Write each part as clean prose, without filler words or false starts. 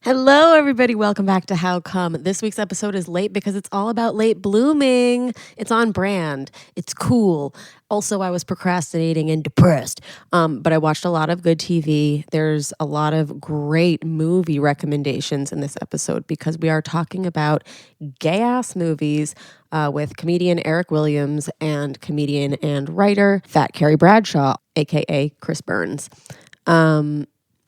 Hello, everybody. Welcome back to How Come. This week's episode is late because it's all about late blooming. It's on brand. It's cool. Also, I was procrastinating and depressed, but I watched a lot of good TV. There's a lot of great movie recommendations in this episode because we are talking about gay-ass movies with comedian Eric Williams and comedian and writer Fat Carrie Bradshaw, a.k.a. Chris Burns.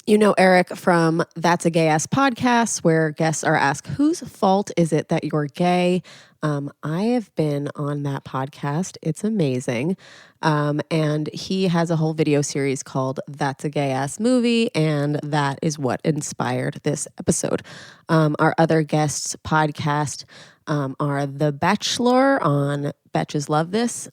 You know Eric from That's a Gay Ass podcast, where guests are asked, whose fault is it that you're gay? I have been on that podcast. It's amazing. And he has a whole video series called That's a Gay Ass Movie, and that is what inspired this episode. Our other guests' podcast are The Betchlor on Betches Love This,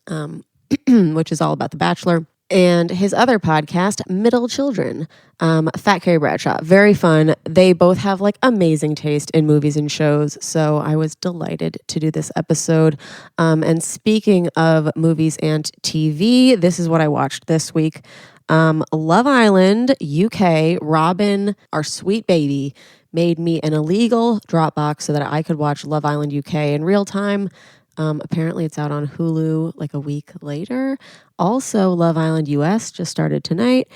which is all about The Bachelor. And his other podcast, Middle Children, Fat Carrie Bradshaw. Very fun. They both have like amazing taste in movies and shows. So I was delighted to do this episode. And speaking of movies and TV, this is what I watched this week. Love Island UK, Robin, our sweet baby, made me an illegal Dropbox so that I could watch Love Island UK in real time. Apparently it's out on Hulu like a week later. Also, Love Island US just started tonight.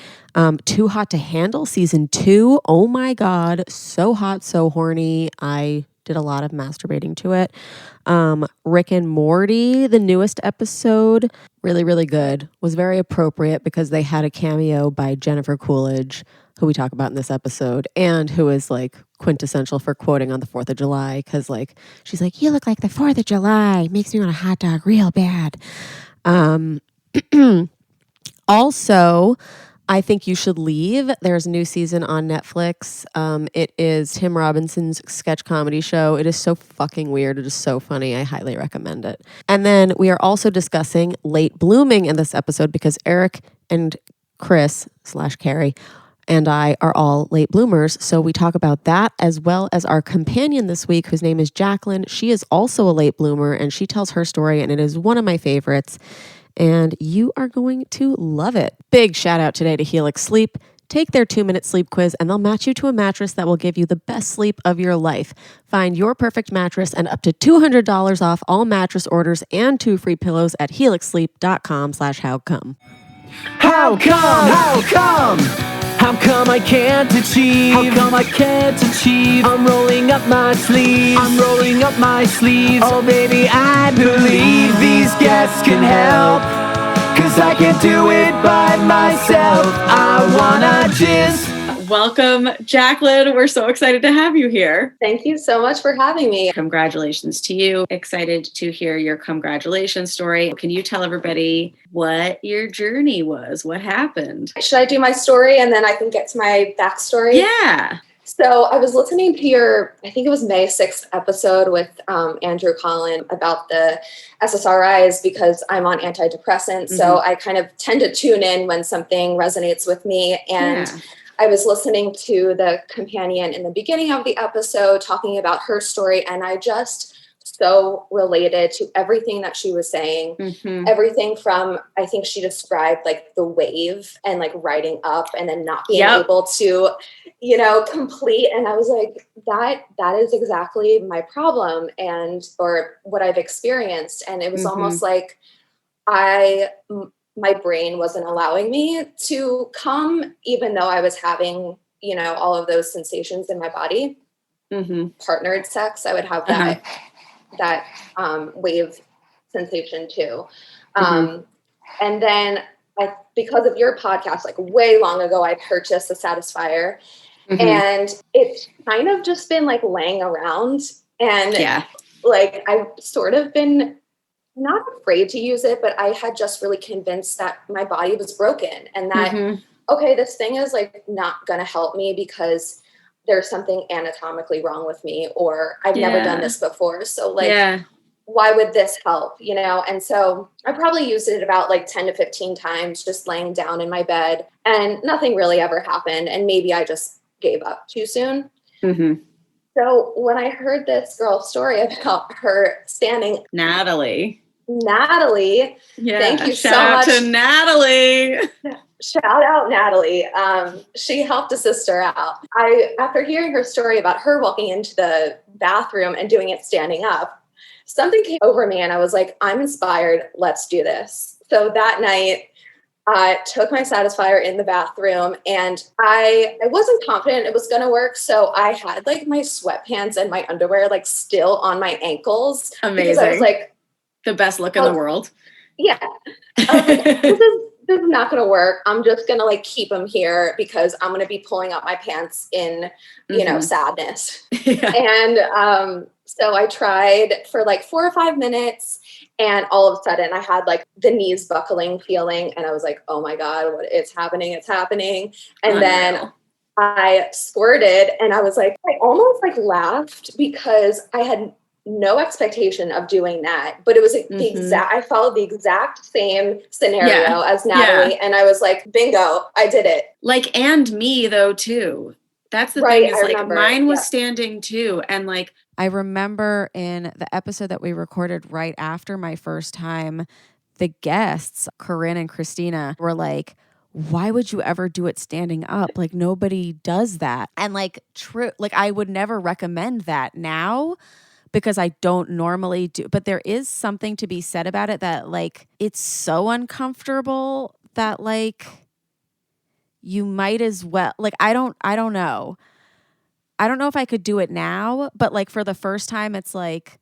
Too Hot to Handle season 2. Oh my God. So hot, so horny. I did a lot of masturbating to it. Rick and Morty, the newest episode. Really, really good. Was very appropriate because they had a cameo by Jennifer Coolidge, who we talk about in this episode, and who is like quintessential for quoting on the 4th of July, because like she's like, you look like the 4th of July, makes me want a hot dog real bad. Also, I Think You Should Leave. There's a new season on Netflix. It is Tim Robinson's sketch comedy show. It is so fucking weird. It is so funny. I highly recommend it. And then we are also discussing late blooming in this episode because Eric and Chris / Carrie and I are all late bloomers. So we talk about that as well as our companion this week, whose name is Jaclyn. She is also a late bloomer and she tells her story and it is one of my favorites. And you are going to love it. Big shout out today to Helix Sleep. Take their 2-minute sleep quiz and they'll match you to a mattress that will give you the best sleep of your life. Find your perfect mattress and up to $200 off all mattress orders and 2 free pillows at helixsleep.com/howcome. How come? How come? How come I can't achieve? How come I can't achieve? I'm rolling up my sleeves. I'm rolling up my sleeves. Oh baby, I believe these guests can help. 'Cause I can't do it by myself. I wanna just... Welcome, Jaclyn. We're so excited to have you here. Thank you so much for having me. Congratulations to you. Excited to hear your congratulations story. Can you tell everybody what your journey was? What happened? Should I do my story and then I can get to my backstory? Yeah. So I was listening to your, I think it was May 6th episode with Andrew Collin about the SSRIs because I'm on antidepressants. Mm-hmm. So I kind of tend to tune in when something resonates with me. And I was listening to the companion in the beginning of the episode talking about her story, and I just so related to everything that she was saying. Mm-hmm. Everything from, I think she described like the wave and like riding up and then not being able to, complete. And I was like, that is exactly my problem or what I've experienced. And it was almost like my brain wasn't allowing me to come, even though I was having, all of those sensations in my body. Mm-hmm. Partnered sex, I would have that wave sensation too. And then because of your podcast, like way long ago, I purchased a Satisfier, and it's kind of just been like laying around, and like I've sort of been not afraid to use it, but I had just really convinced that my body was broken and that, okay, this thing is like not going to help me because there's something anatomically wrong with me, or I've never done this before. So like, why would this help? And so I probably used it about like 10 to 15 times, just laying down in my bed, and nothing really ever happened. And maybe I just gave up too soon. Mm-hmm. So when I heard this girl's story about her standing, Natalie. Thank you so much. Shout out to Natalie. Shout out Natalie. She helped a sister out. After hearing her story about her walking into the bathroom and doing it standing up, something came over me and I was like, I'm inspired. Let's do this. So that night, I took my Satisfier in the bathroom and I wasn't confident it was going to work. So I had like my sweatpants and my underwear like still on my ankles. Amazing. Because I was like, the best look in the world. Yeah. I was like, this is not going to work. I'm just going to like keep them here because I'm going to be pulling up my pants in, you know, sadness. Yeah. And so I tried for like 4 or 5 minutes. And all of a sudden I had like the knees buckling feeling. And I was like, oh my God, it's happening. It's happening. And then I squirted and I was like, I almost like laughed because I had no expectation of doing that. But it was like I followed the exact same scenario as Natalie. And I was like, bingo, I did it. Like, and me though, too. That's the thing is like mine was standing too. And like, I remember in the episode that we recorded right after my first time, the guests, Corinne and Christina, were like, why would you ever do it standing up? Like nobody does that. And like like I would never recommend that now because I don't normally do, but there is something to be said about it that like, it's so uncomfortable that like, you might as well, like, I don't know. I don't know if I could do it now, but like for the first time, it's like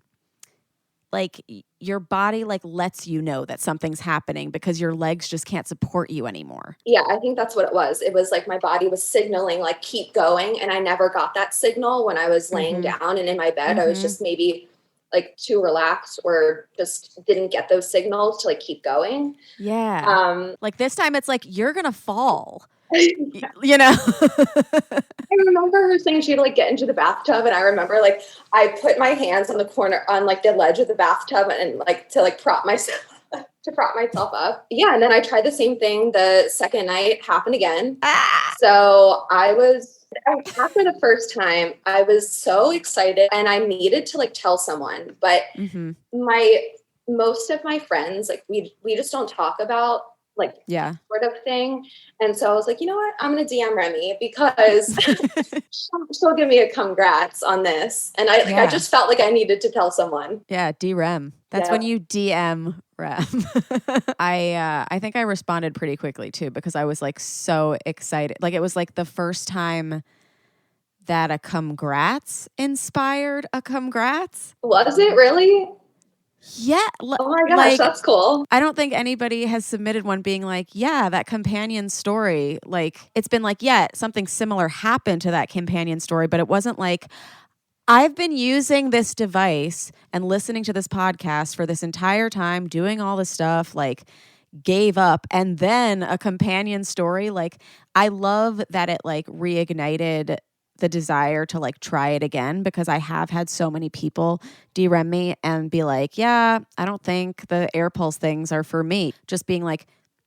your body like lets you know that something's happening because your legs just can't support you anymore. Yeah, I think that's what it was. It was like my body was signaling like keep going. And I never got that signal when I was laying down and in my bed. I was just maybe like too relaxed or just didn't get those signals to like keep going. Yeah. Like this time it's like, you're going to fall. You know, I remember her saying she had to like get into the bathtub, and I remember like I put my hands on the corner on like the ledge of the bathtub and like to like prop myself up. Yeah, and then I tried the same thing the second night, happened again. So after the first time, I was so excited and I needed to like tell someone, but most of my friends like we just don't talk about like sort of thing. And so I was like, you know what? I'm going to DM Remy because she'll give me a congrats on this. And I just felt like I needed to tell someone. Yeah. D-Rem. That's when you DM Rem. I think I responded pretty quickly too, because I was like so excited. Like it was like the first time that a congrats inspired a congrats. Was it really? Yeah. Oh my gosh, like, that's cool. I don't think anybody has submitted one being like, yeah, that companion story. Like, it's been like, yeah, something similar happened to that companion story, but it wasn't like, I've been using this device and listening to this podcast for this entire time, doing all this stuff, like, gave up. And then a companion story, like, I love that it, like, reignited the desire to like try it again, because I have had so many people DM me and be like, yeah, I don't think the air pulse things are for me. Just being like,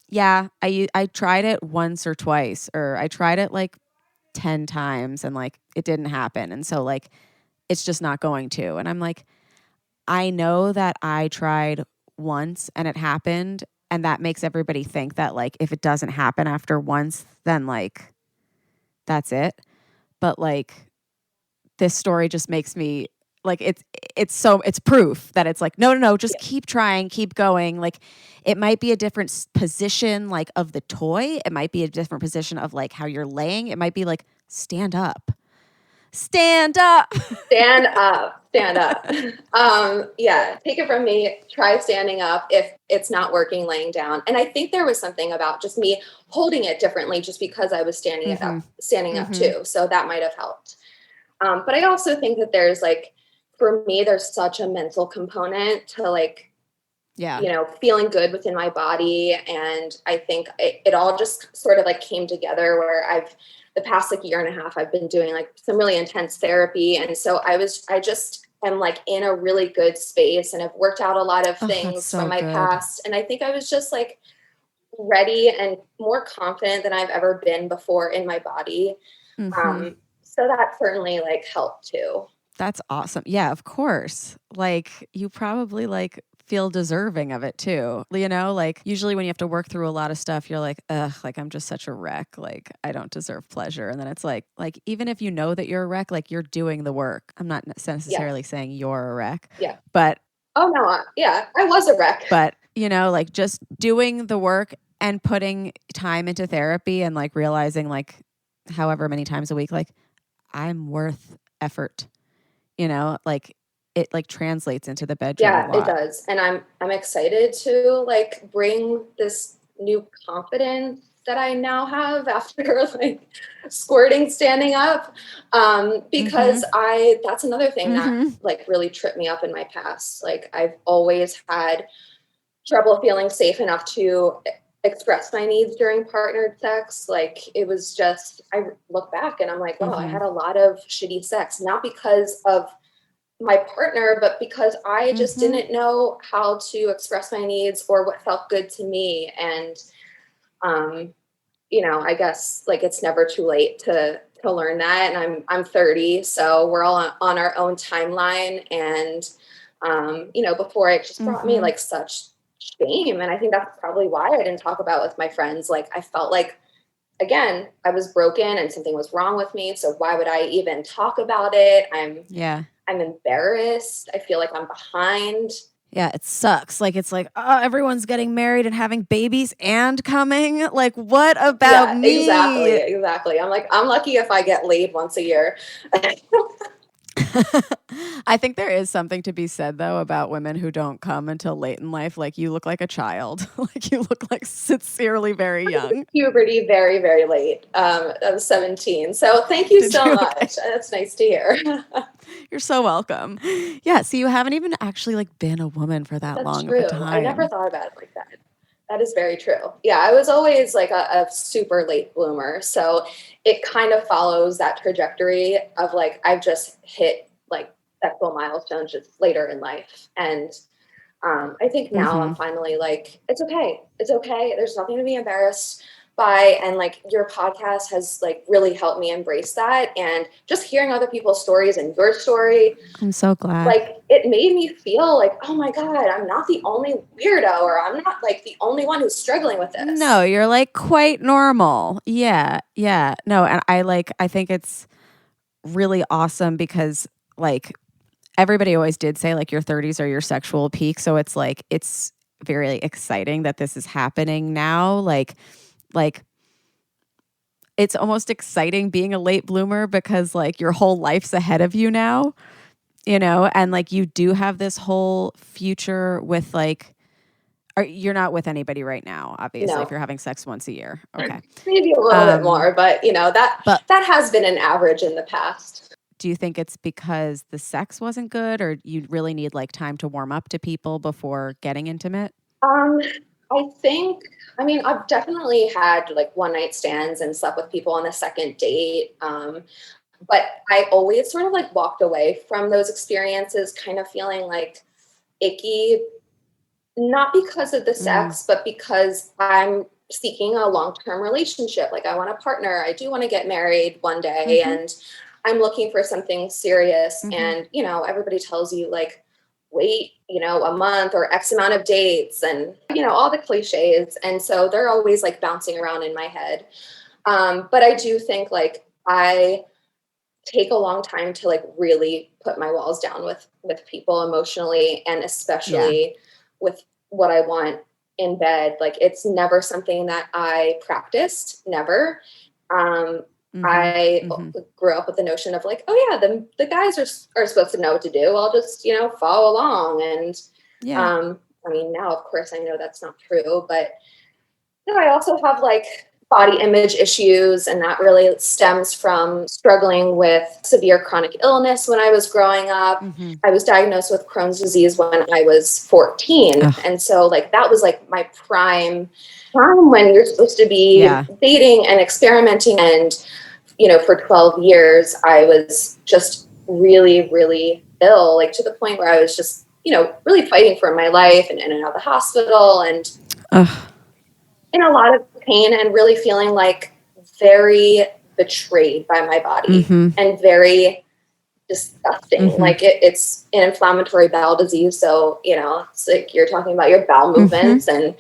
yeah, I tried it once or twice, or I tried it like 10 times and like it didn't happen. And so like, it's just not going to. And I'm like, I know that I tried once and it happened. And that makes everybody think that like, if it doesn't happen after once, then like, that's it. But like this story just makes me like, it's proof that it's like, no, just keep trying, keep going. Like it might be a different position, like of the toy. It might be a different position of like how you're laying. It might be like, stand up. Yeah, take it from me. Try standing up if it's not working laying down. And I think there was something about just me holding it differently just because I was standing up too. So that might have helped. But I also think that there's like, for me, there's such a mental component to like, feeling good within my body. And I think it all just sort of like came together where the past like year and a half, I've been doing like some really intense therapy. And so I just am like in a really good space and I've worked out a lot of things from my past. And I think I was just like ready and more confident than I've ever been before in my body. So that certainly like helped too. That's awesome. Yeah, of course. Like you probably like feel deserving of it too. You know, like usually when you have to work through a lot of stuff, you're like, ugh, like I'm just such a wreck. Like I don't deserve pleasure. And then it's like even if you know that you're a wreck, like you're doing the work. I'm not necessarily saying you're a wreck. Yeah. But oh no, I was a wreck. But you know, like just doing the work and putting time into therapy and like realizing like however many times a week, like I'm worth effort. You know, like it like translates into the bedroom. Yeah, it does. And I'm excited to like bring this new confidence that I now have after like squirting standing up. Because that's another thing that like really tripped me up in my past. Like I've always had trouble feeling safe enough to express my needs during partnered sex. Like it was just, I look back and I'm like, wow, I had a lot of shitty sex, not because of my partner, but because I just didn't know how to express my needs or what felt good to me. And, you know, I guess like it's never too late to learn that. And I'm 30, so we're all on our own timeline. And, you know, before it just brought me like such shame. And I think that's probably why I didn't talk about it with my friends. Like I felt like, again, I was broken and something was wrong with me. So why would I even talk about it? I'm embarrassed. I feel like I'm behind. Yeah, it sucks. Like, it's like, oh, everyone's getting married and having babies and coming. Like, what about me? Exactly. I'm like, I'm lucky if I get laid once a year. I think there is something to be said, though, about women who don't come until late in life. Like, you look like a child. Like, you look like sincerely very young. Puberty very, very late. I was 17. So thank you so much. Okay. That's nice to hear. You're so welcome. Yeah, so you haven't even actually like been a woman for that long of a time. I never thought about it like that. That is very true. Yeah, I was always like a super late bloomer. So it kind of follows that trajectory of like, I've just hit like sexual milestones just later in life. And I think now I'm finally like, it's okay. It's okay. There's nothing to be embarrassed by. And like your podcast has like really helped me embrace that. And just hearing other people's stories and your story, I'm so glad. Like it made me feel like, oh my God, I'm not the only weirdo, or I'm not like the only one who's struggling with this. No, you're like quite normal. Yeah. Yeah. No. And I think it's really awesome because like everybody always did say like your 30s are your sexual peak. So it's like, it's very exciting that this is happening now. Like it's almost exciting being a late bloomer because like your whole life's ahead of you now, you know, and like you do have this whole future with like, you're not with anybody right now, obviously, if you're having sex once a year. Okay. Maybe a little bit more, but you know, that has been an average in the past. Do you think it's because the sex wasn't good, or you really need like time to warm up to people before getting intimate? I mean, I've definitely had like one night stands and slept with people on the second date. But I always sort of like walked away from those experiences kind of feeling like icky, not because of the sex, but because I'm seeking a long-term relationship. Like I want a partner. I do want to get married one day and I'm looking for something serious. And, you know, everybody tells you like, wait, you know, a month or X amount of dates and, you know, all the cliches. And so they're always like bouncing around in my head. But I do think like I take a long time to like really put my walls down with people emotionally, and especially with what I want in bed. Like it's never something that I practiced, never. I grew up with the notion of like, oh yeah, the guys are supposed to know what to do. I'll just, you know, follow along. And I mean, now of course I know that's not true, but you know, I also have like body image issues, and that really stems from struggling with severe chronic illness when I was growing up. I was diagnosed with Crohn's disease when I was 14. And so like that was like my prime time when you're supposed to be dating and experimenting. And you know, for 12 years, I was just really, really ill, like to the point where I was just, you know, really fighting for my life and in and out of the hospital and in a lot of pain and really feeling like very betrayed by my body and very disgusting. Like it's an inflammatory bowel disease. So, it's like you're talking about your bowel movements and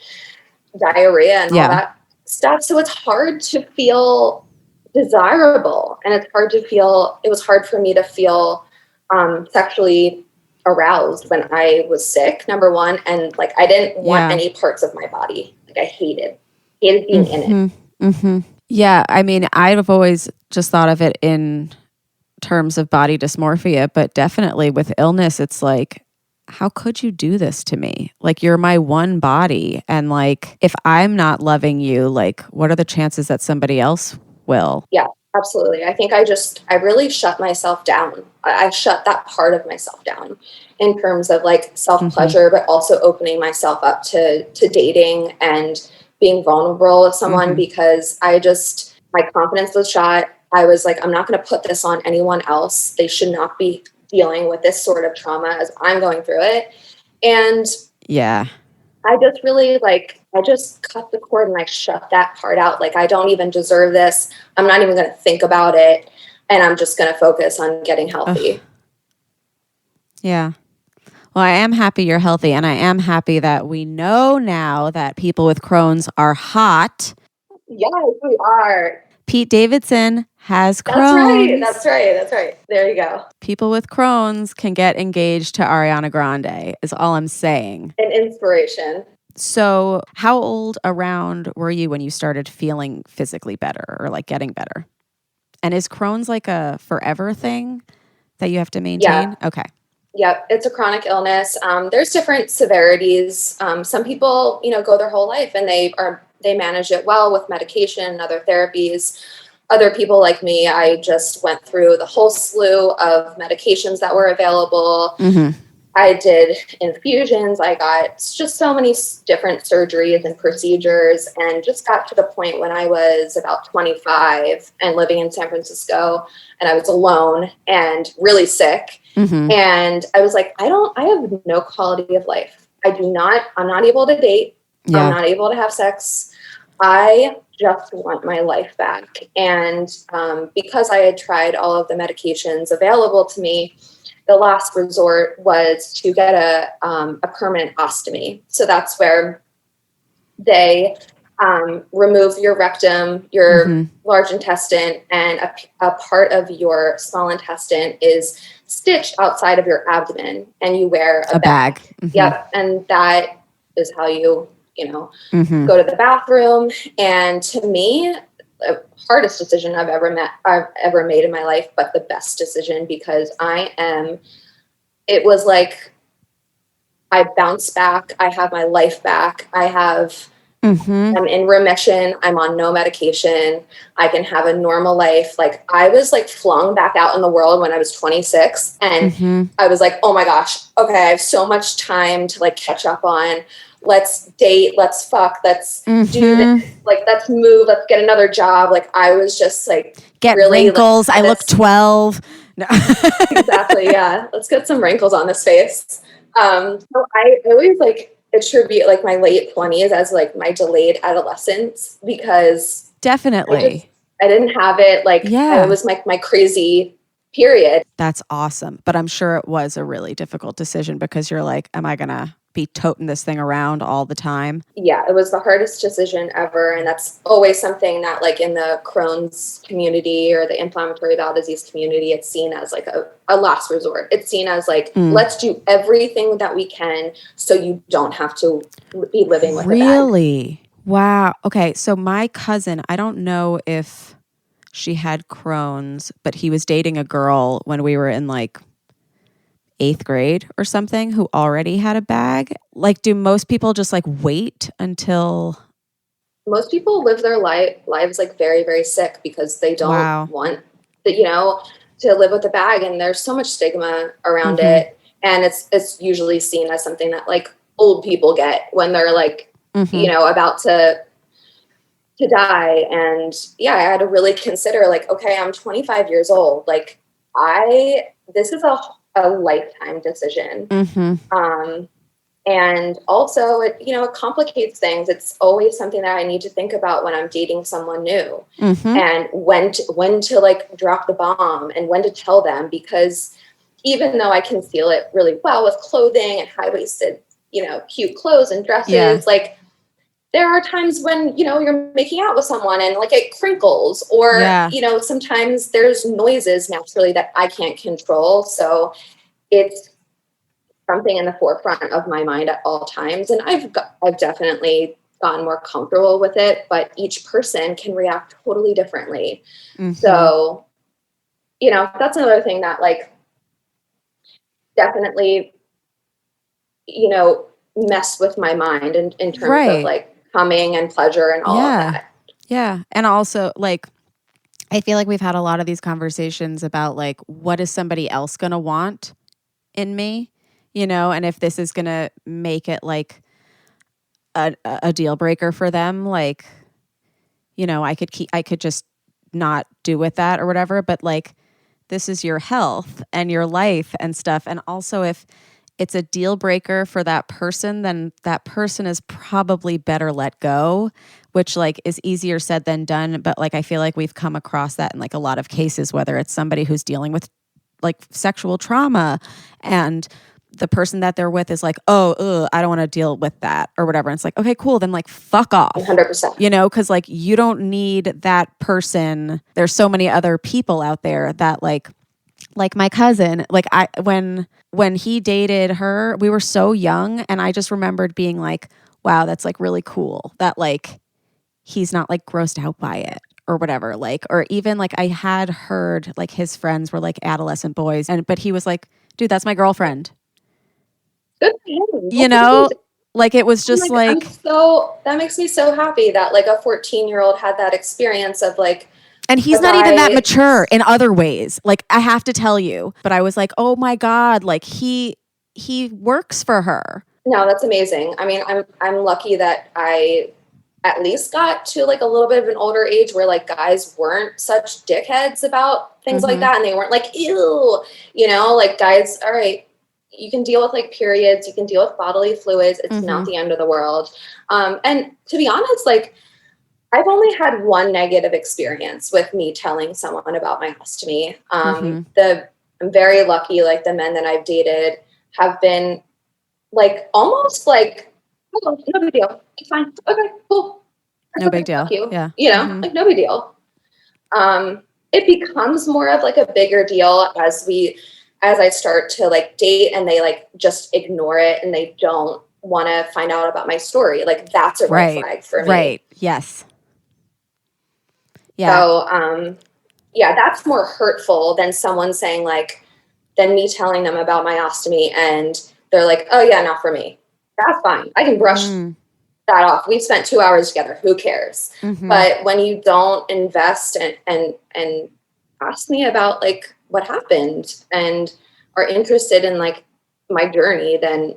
diarrhea and all that stuff. So it's hard to feel desirable. And it was hard for me to feel sexually aroused when I was sick, number one. And like, I didn't want any parts of my body. Like I hated being in it. Yeah. I mean, I've always just thought of it in terms of body dysmorphia, but definitely with illness, it's like, how could you do this to me? Like, you're my one body. And like, if I'm not loving you, like, what are the chances that somebody else will? Yeah, absolutely. I think I really shut myself down. I shut that part of myself down in terms of like self-pleasure, but also opening myself up to dating and being vulnerable with someone because my confidence was shot. I was like, I'm not going to put this on anyone else. They should not be dealing with this sort of trauma as I'm going through it. And I just really I just cut the cord and I shut that part out. Like, I don't even deserve this. I'm not even going to think about it. And I'm just going to focus on getting healthy. Yeah. Well, I am happy you're healthy. And I am happy that we know now that people with Crohn's are hot. Yes, we are. Pete Davidson has Crohn's. That's right. There you go. People with Crohn's can get engaged to Ariana Grande, is all I'm saying. An inspiration. So how old around were you when you started feeling physically better or like getting better? And is Crohn's like a forever thing that you have to maintain? Yeah. Okay. Yep. It's a chronic illness. There's different severities. Some people, go their whole life and they manage it well with medication and other therapies. Other people like me, I just went through the whole slew of medications that were available. I did infusions. I got just so many different surgeries and procedures, and just got to the point when I was about 25 and living in San Francisco, and I was alone and really sick. And I was like, I have no quality of life. I'm not able to date. I'm not able to have sex. I just want my life back. And because I had tried all of the medications available to me, the last resort was to get a permanent ostomy. So that's where they remove your rectum, your large intestine, and a part of your small intestine is stitched outside of your abdomen, and you wear a bag. Yep. And that is how you go to the bathroom. And to me, the hardest decision I've ever made in my life, but the best decision, because it was like, I bounced back. I have my life back. I'm in remission. I'm on no medication. I can have a normal life. Like, I was like flung back out in the world when I was 26, and I was like, oh my gosh, okay, I have so much time to like catch up on. Let's date, let's fuck, let's do this. Like, let's move, let's get another job. Like, I was just like, get really, wrinkles. I look 12. No. Exactly. Yeah. Let's get some wrinkles on this face. So I always like attribute like my late 20s as like my delayed adolescence, because definitely I didn't have it. Like, it was like my crazy period. That's awesome. But I'm sure it was a really difficult decision, because you're like, am I going to be toting this thing around all the time? Yeah, it was the hardest decision ever. And that's always something that like in the Crohn's community or the inflammatory bowel disease community, it's seen as like a last resort. It's seen as like, let's do everything that we can so you don't have to be living with a bag. Really? Wow. Okay. So my cousin, I don't know if she had Crohn's, but he was dating a girl when we were in like 8th grade or something who already had a bag. Like, do most people just like wait until? Most people live their lives like very, very sick because they don't want to live with a bag. And there's so much stigma around it. And it's usually seen as something that like old people get when they're like, about to die. And I had to really consider like, okay, I'm 25 years old. Like, this is a lifetime decision. And also, it complicates things. It's always something that I need to think about when I'm dating someone new, and when to like drop the bomb and when to tell them, because even though I conceal it really well with clothing and high-waisted, cute clothes and dresses, like there are times when, you're making out with someone and like it crinkles, or, sometimes there's noises naturally that I can't control. So it's something in the forefront of my mind at all times. And I've definitely gotten more comfortable with it, but each person can react totally differently. So, that's another thing that like definitely, messed with my mind in terms of like coming and pleasure and all of that. Yeah. And also like, I feel like we've had a lot of these conversations about like, what is somebody else going to want in me? And if this is going to make it like a deal breaker for them, like, I could just not do with that or whatever. But like, this is your health and your life and stuff. And also if it's a deal breaker for that person, then that person is probably better let go, which like is easier said than done. But like, I feel like we've come across that in like a lot of cases, whether it's somebody who's dealing with like sexual trauma and the person that they're with is like, I don't want to deal with that or whatever. And it's like, okay, cool. Then like, fuck off. 100%. Because like you don't need that person. There's so many other people out there that like my cousin, like when he dated her, we were so young. And I just remembered being like, wow, that's like really cool that like, he's not like grossed out by it or whatever. Like, or even like I had heard like his friends were like adolescent boys but he was like, dude, that's my girlfriend. Good. Like it was just like that makes me so happy that like a 14-year-old had that experience of like, and he's not even that mature in other ways. Like I have to tell you, but I was like, oh my God, like he works for her. No, that's amazing. I mean, I'm lucky that I at least got to like a little bit of an older age where like guys weren't such dickheads about things like that. And they weren't like, ew, like guys, all right, you can deal with like periods, you can deal with bodily fluids. It's not the end of the world. And to be honest, like I've only had one negative experience with me telling someone about my ostomy. I'm very lucky. Like the men that I've dated have been like, almost like, oh, no big deal. It's fine. Okay, cool. No big deal. Yeah. Like no big deal. It becomes more of like a bigger deal as I start to like date and they like just ignore it and they don't want to find out about my story. Like that's a red flag for me. Right. Yes. Yeah. So, that's more hurtful than someone saying like, than me telling them about my ostomy and they're like, oh yeah, not for me. That's fine. I can brush that off. We've spent 2 hours together. Who cares? But when you don't invest and ask me about like what happened and are interested in like my journey, then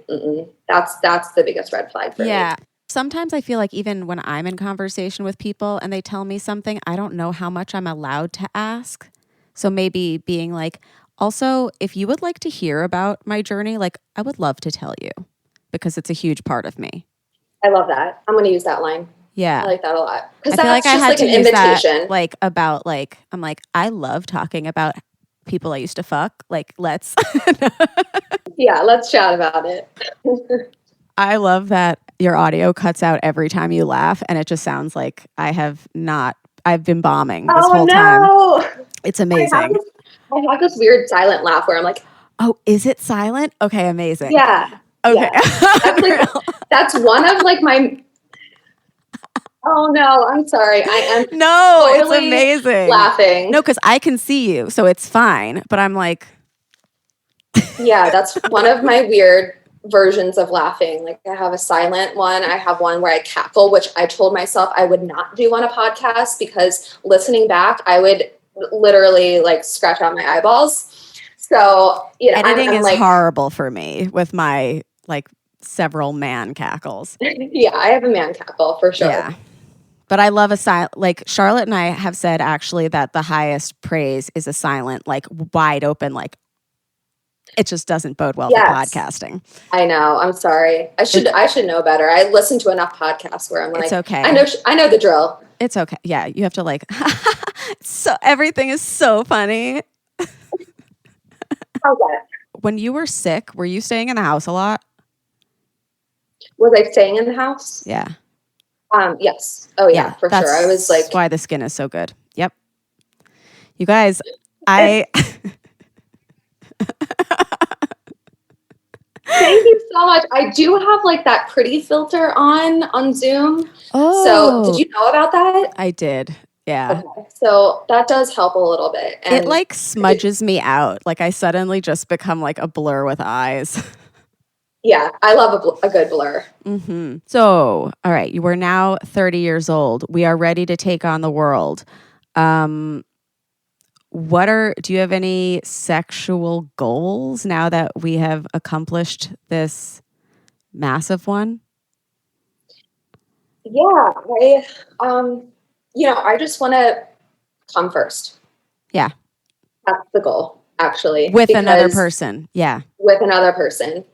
that's the biggest red flag for me. Sometimes I feel like even when I'm in conversation with people and they tell me something, I don't know how much I'm allowed to ask. So maybe being like, also, if you would like to hear about my journey, like I would love to tell you because it's a huge part of me. I love that. I'm going to use that line. Yeah. I like that a lot. Because that's like just like an invitation. Like about like, I'm like, I love talking about people I used to fuck. Like, let's. Yeah, let's chat about it. I love that your audio cuts out every time you laugh. And it just sounds like I've been bombing this whole time. It's amazing. I have this weird silent laugh where I'm like, oh, is it silent? Okay, amazing. Yeah. Okay. Yeah. That's one of like my, oh no, I'm sorry. I am totally it's amazing. Laughing. No, because I can see you, so it's fine. But I'm like, yeah, that's one of my weird versions of laughing. Like I have a silent one. I have one where I cackle, which I told myself I would not do on a podcast because listening back, I would literally like scratch out my eyeballs. So, editing is like, horrible for me with my like several man cackles. Yeah, I have a man cackle for sure. Yeah. But I love a silent, like Charlotte and I have said actually that the highest praise is a silent, like wide open, like. It just doesn't bode well Yes. for podcasting. I know. I'm sorry. I should know better. I listen to enough podcasts where I'm like, It's okay. I know the drill. It's okay. Yeah, you have to like, so everything is so funny. How's that? When you were sick, were you staying in the house a lot? Was I staying in the house? Yeah. Yes. Oh yeah, for sure. I was like, that's why the skin is so good. Yep. You guys, I thank you so much. I do have like that pretty filter on Zoom. Oh. So did you know about that? I did. Yeah. Okay. So that does help a little bit. And It like smudges me out. Like I suddenly just become like a blur with eyes. yeah, I love a good blur. Mm-hmm. So, all right, you are now 30 years old. We are ready to take on the world. Do you have any sexual goals now that we have accomplished this massive one? Yeah, I just want to come first. Yeah. That's the goal, actually. With another person. Yeah. With another person.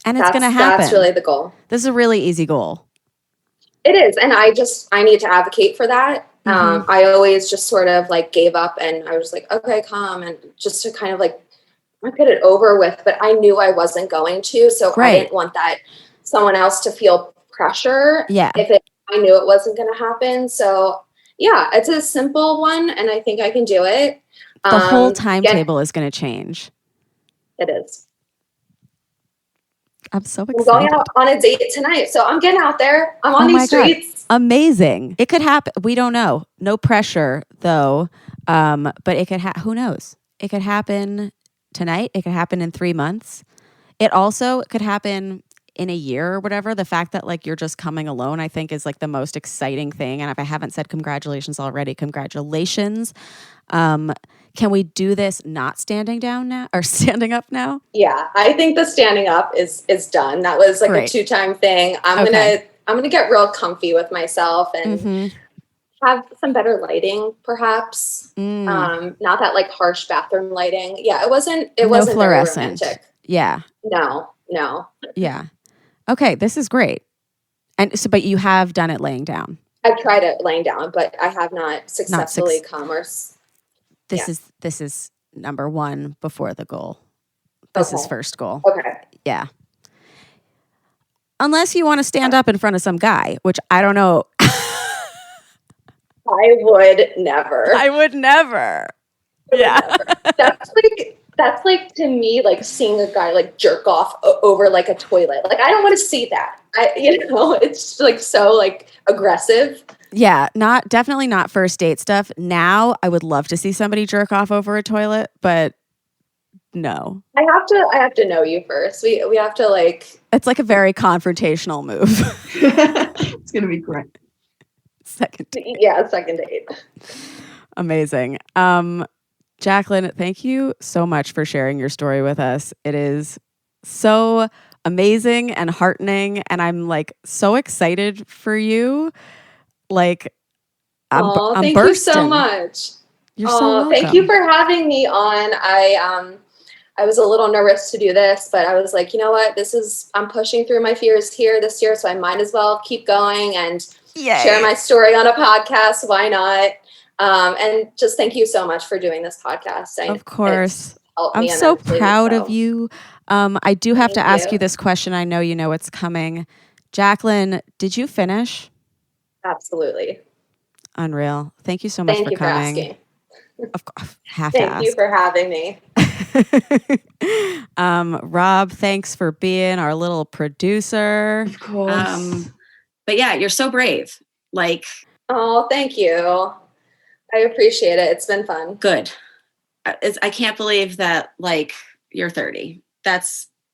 And it's going to happen. That's really the goal. This is a really easy goal. It is. And I need to advocate for that. Mm-hmm. I always just sort of like gave up and I was like, okay, come, and just to kind of like get it over with. But I knew I wasn't going to. So Right. I didn't want someone else to feel pressure. Yeah. I knew it wasn't going to happen. So yeah, it's a simple one. And I think I can do it. The whole timetable is going to change. It is. I'm so excited. I'm going out on a date tonight. So I'm getting out there. I'm on these streets. God. Amazing. It could happen. We don't know. No pressure though. But it could who knows? It could happen tonight. It could happen in 3 months. It also could happen in a year or whatever. The fact that like you're just coming alone, I think is like the most exciting thing. And if I haven't said congratulations already, congratulations. Can we do this not standing down now or standing up now? Yeah, I think the standing up is done. That was like Great. a 2-time thing. I'm gonna get real comfy with myself and have some better lighting, perhaps. Not that like harsh bathroom lighting. Yeah, it wasn't fluorescent. very romantic. Yeah. No. Yeah. Okay, this is great. And so, but you have done it laying down. I've tried it laying down, but I have not successfully come or. This is number one before the goal. This is first goal. Okay. Yeah. Unless you want to stand up in front of some guy, which I don't know. I would never. I would never. Yeah. That's like to me like seeing a guy like jerk off over like a toilet. Like I don't want to see that. It's like so like aggressive. Yeah, definitely not first date stuff. Now I would love to see somebody jerk off over a toilet, but no. I have to know you first. We have to like. It's like a very confrontational move. It's gonna be great. Second date. Yeah, second date. Amazing. Jaclyn, thank you so much for sharing your story with us. It is so amazing and heartening, and I'm like so excited for you. Like, I'm thank bursting. you so much. You're so welcome. Thank you for having me on. I was a little nervous to do this, but I was like, you know what? I'm pushing through my fears here this year, so I might as well keep going and share my story on a podcast. Why not? And just thank you so much for doing this podcast. Of course. I'm so proud of you. I do have to ask you this question. I know you know what's coming. Jaclyn, did you finish? Absolutely. Unreal. Thank you so much for coming. Thank you for asking. Of course, Thank you for having me. Rob, thanks for being our little producer. Of course. But yeah, you're so brave. Like, oh, thank you. I appreciate it. It's been fun. Good. I can't believe that like you're 30.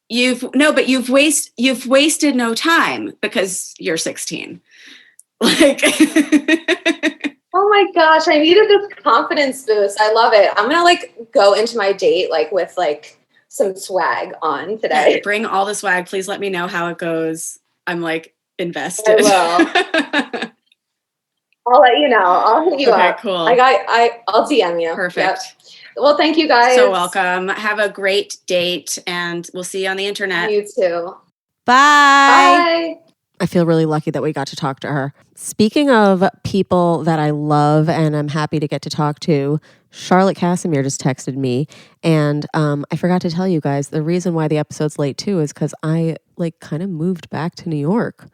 You've wasted no time because you're 16. Like, oh my gosh, I needed this confidence boost. I love it. I'm gonna like go into my date like with like some swag on today. Yeah, bring all the swag. Please let me know how it goes. I'm like invested. I will. I'll let you know. I'll hit you Okay, up. cool. I'll DM you. Perfect. Yep. Well, thank you guys. So welcome. Have a great date, and we'll see you on the internet. You too. Bye. Bye. I feel really lucky that we got to talk to her. Speaking of people that I love and I'm happy to get to talk to, Charlotte Casimir just texted me, and I forgot to tell you guys the reason why the episode's late too is because I kind of moved back to New York.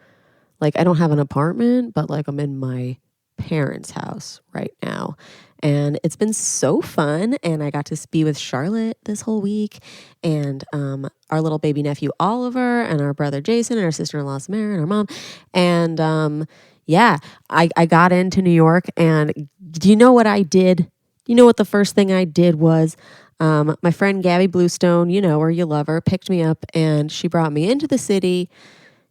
I don't have an apartment, but I'm in my parents' house right now. And it's been so fun. And I got to be with Charlotte this whole week, and our little baby nephew Oliver, and our brother Jason, and our sister-in-law Samara, and our mom. And yeah, I got into New York, and do you know what I did? You know what the first thing I did was? My friend Gabby Bluestone, you know her, you love her, picked me up, and she brought me into the city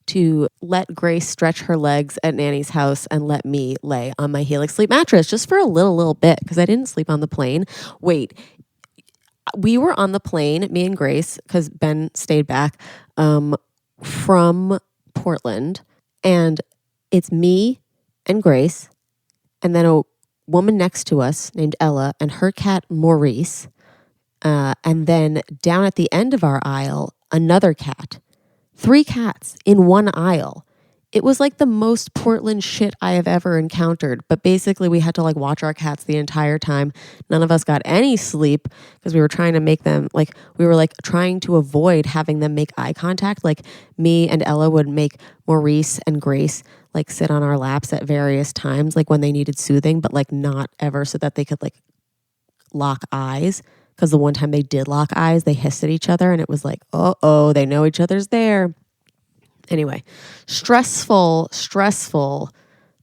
to let Grace stretch her legs at Nanny's house and let me lay on my Helix Sleep mattress just for a little bit because I didn't sleep on the plane. Wait, we were on the plane, me and Grace, because Ben stayed back from Portland, and it's me and Grace, and then a woman next to us named Ella and her cat Maurice, and then down at the end of our aisle, another cat. 3 cats in one aisle. It was the most Portland shit I have ever encountered. But basically we had to watch our cats the entire time. None of us got any sleep because we were trying to make them we were trying to avoid having them make eye contact. Me and Ella would make Maurice and Grace sit on our laps at various times when they needed soothing, but not ever so that they could lock eyes. Because the one time they did lock eyes, they hissed at each other, and it was uh-oh, they know each other's there. Anyway, stressful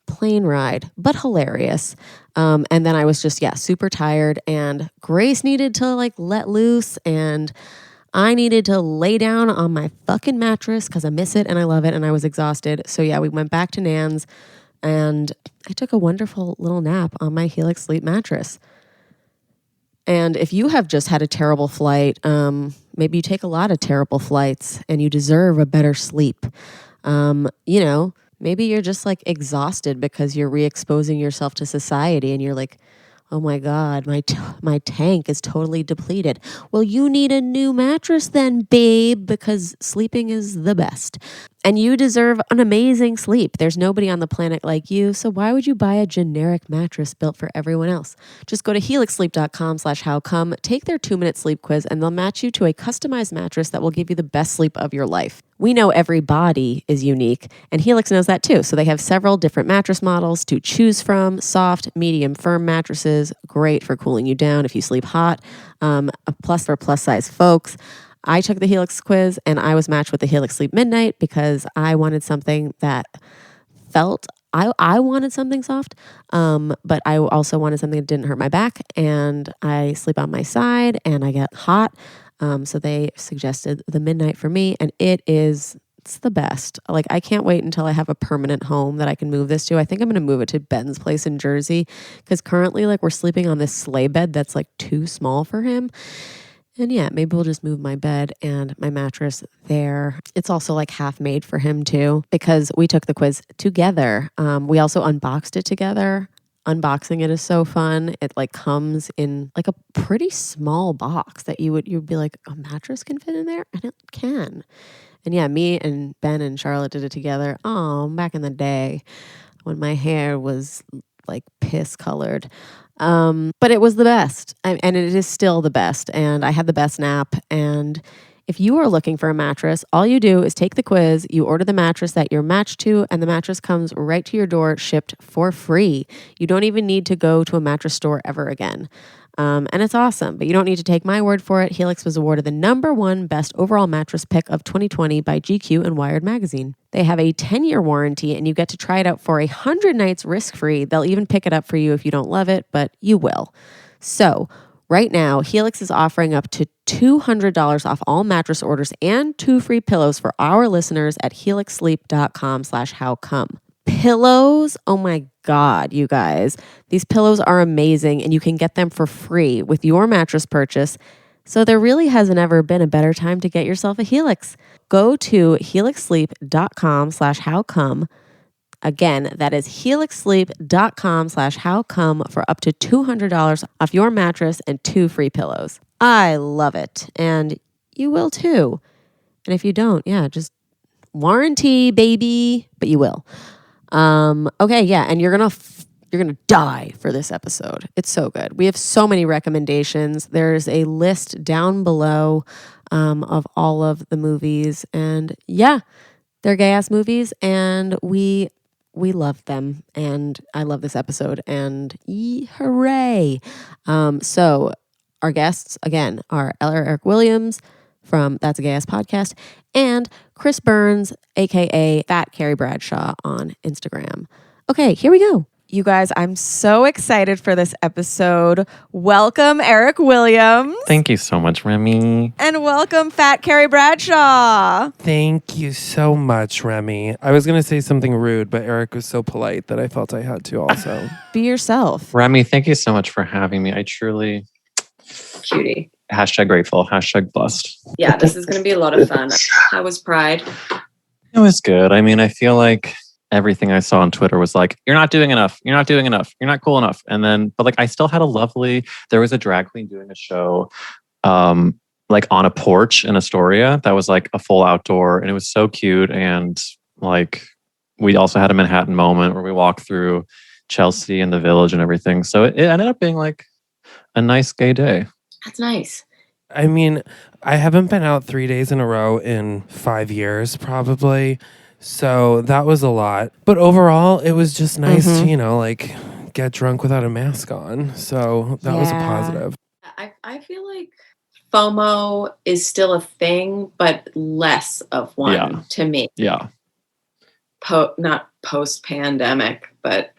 plane ride, but hilarious. And then I was just, super tired, and Grace needed to let loose, and I needed to lay down on my fucking mattress because I miss it and I love it, and I was exhausted. So yeah, we went back to Nan's, and I took a wonderful little nap on my Helix Sleep mattress. And if you have just had a terrible flight, maybe you take a lot of terrible flights and you deserve a better sleep. Maybe you're just exhausted because you're re-exposing yourself to society and you're oh my God, my tank is totally depleted. Well, you need a new mattress then, babe, because sleeping is the best. And you deserve an amazing sleep. There's nobody on the planet like you, so why would you buy a generic mattress built for everyone else? Just go to helixsleep.com/howcome, take their 2-minute sleep quiz, and they'll match you to a customized mattress that will give you the best sleep of your life. We know every body is unique, and Helix knows that too. So they have several different mattress models to choose from: soft, medium, firm mattresses, great for cooling you down if you sleep hot, a plus for plus size folks. I took the Helix quiz and I was matched with the Helix Sleep Midnight because I wanted something that felt, I wanted something soft, but I also wanted something that didn't hurt my back, and I sleep on my side and I get hot. So they suggested the Midnight for me, and it's the best. I can't wait until I have a permanent home that I can move this to. I think I'm going to move it to Ben's place in Jersey because currently we're sleeping on this sleigh bed that's too small for him. And yeah, maybe we'll just move my bed and my mattress there. It's also half made for him too, because we took the quiz together. We also unboxed it together. Unboxing it is so fun. It comes in a pretty small box that you'd be a mattress can fit in there, and it can. And yeah, me and Ben and Charlotte did it together. Oh, back in the day when my hair was piss colored. But it was the best, and it is still the best, and I had the best nap. And if you are looking for a mattress, all you do is take the quiz, you order the mattress that you're matched to, and the mattress comes right to your door, shipped for free. You don't even need to go to a mattress store ever again. And it's awesome, but you don't need to take my word for it. Helix was awarded the #1 best overall mattress pick of 2020 by GQ and Wired magazine. They have a 10-year warranty, and you get to try it out for 100 nights risk-free. They'll even pick it up for you if you don't love it, but you will. So right now, Helix is offering up to $200 off all mattress orders and 2 free pillows for our listeners at helixsleep.com/howcome. Pillows, oh my God, you guys. These pillows are amazing, and you can get them for free with your mattress purchase. So there really hasn't ever been a better time to get yourself a Helix. Go to helixsleep.com/howcome Again, that is helixsleep.com/howcome for up to $200 off your mattress and 2 free pillows. I love it. And you will too. And if you don't, just warranty, baby, but you will. Okay, yeah, and you're gonna die for this episode. It's so good. We have so many recommendations. There's a list down below of all of the movies, and they're gay ass movies, and we love them, and I love this episode, and hooray! So our guests again are Eric Williams from That's a Gay Ass Podcast, and Chris Burns, aka Fat Carrie Bradshaw on Instagram. Okay, here we go. You guys, I'm so excited for this episode. Welcome, Eric Williams. Thank you so much, Remy. And welcome, Fat Carrie Bradshaw. Thank you so much, Remy. I was going to say something rude, but Eric was so polite that I felt I had to also. Be yourself. Remy, thank you so much for having me. I truly... Cutie. #grateful, #blessed. Yeah, this is going to be a lot of fun. How was Pride? It was good. I mean, I feel like everything I saw on Twitter was like, you're not doing enough. You're not doing enough. You're not cool enough. And then, but like, I still had there was a drag queen doing a show, like on a porch in Astoria that was like a full outdoor, and it was so cute. And like, we also had a Manhattan moment where we walked through Chelsea and the Village and everything. So it ended up being like a nice gay day. That's nice. I mean, I haven't been out 3 days in a row in 5 years, probably. So that was a lot. But overall, it was just nice to, like, get drunk without a mask on. So that was a positive. I feel like FOMO is still a thing, but less of one to me. Yeah. Not post-pandemic, but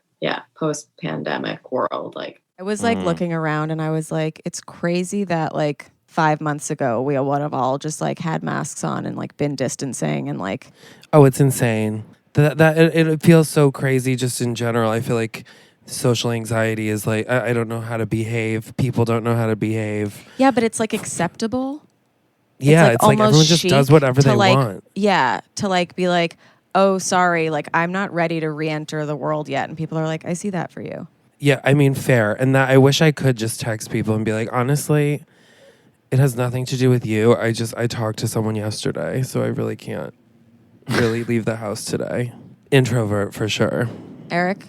post-pandemic world. Like, I was like looking around and I was like, it's crazy that like 5 months ago we would have all just like had masks on and like been distancing and like. Oh, it's insane. It feels so crazy just in general. I feel like social anxiety is like, I don't know how to behave. People don't know how to behave. Yeah, but it's like acceptable. Yeah, it's like everyone just does whatever they want. Yeah, to like be like, oh, sorry, like I'm not ready to re-enter the world yet. And people are like, I see that for you. Yeah, I mean, fair. And that I wish I could just text people and be like, honestly, it has nothing to do with you. I talked to someone yesterday, so I really can't really leave the house today. Introvert for sure. Eric?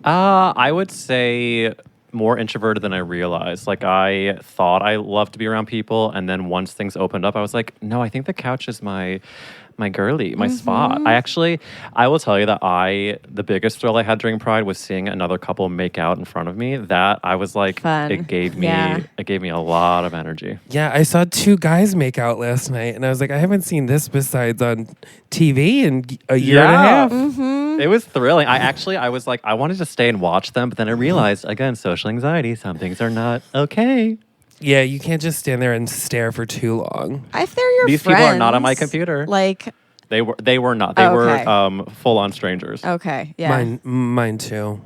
I would say more introverted than I realized. Like, I thought I loved to be around people, and then once things opened up, I was like, no, I think the couch is my girly, my spot. I will tell you that the biggest thrill I had during Pride was seeing another couple make out in front of me. That I was like, fun. It gave me a lot of energy. Yeah, I saw 2 guys make out last night, and I was like, I haven't seen this besides on TV in a year and a half. Mm-hmm. It was thrilling. I was like, I wanted to stay and watch them, but then I realized, again, social anxiety, some things are not okay. Yeah, you can't just stand there and stare for too long. If they're your These friends, people are not on my computer. Like, they were not. They were full on strangers. Okay, yeah. Mine too.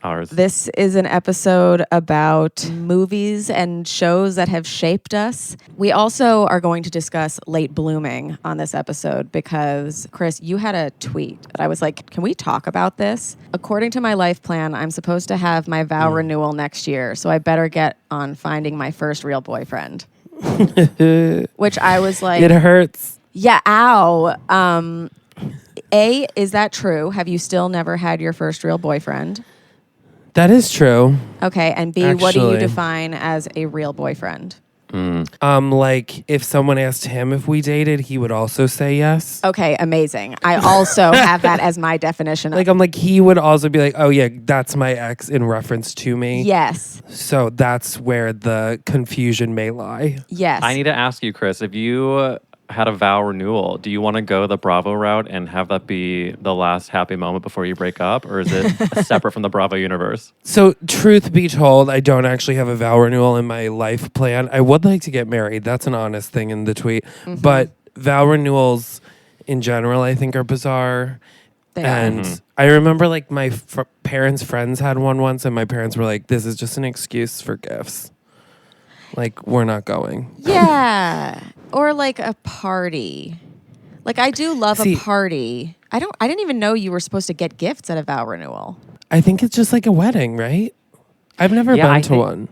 Ours. This is an episode about movies and shows that have shaped us. We also are going to discuss late blooming on this episode because, Chris, you had a tweet that I was like, can we talk about this? According to my life plan, I'm supposed to have my vow renewal next year, so I better get on finding my first real boyfriend. Which I was like... It hurts. Yeah, ow. A, is that true? Have you still never had your first real boyfriend? That is true. Okay, and B, what do you define as a real boyfriend? Like if someone asked him if we dated, he would also say yes. Okay, amazing. I also have that as my definition. Like he would also be like, oh yeah, that's my ex in reference to me. Yes. So that's where the confusion may lie. Yes. I need to ask you, Chris, if you had a vow renewal, do you want to go the Bravo route and have that be the last happy moment before you break up, or is it separate from the Bravo universe? So truth be told, I don't actually have a vow renewal in my life plan. I would like to get married. That's an honest thing in the tweet. Mm-hmm. But vow renewals in general, I think, are bizarre. And I remember like my parents' friends had one once, and my parents were like, this is just an excuse for gifts. Like, we're not going. Yeah. Or like a party. Like I do love See- a party. I didn't even know you were supposed to get gifts at a vow renewal. I think it's just like a wedding, right? I've never Yeah, been I to think- one.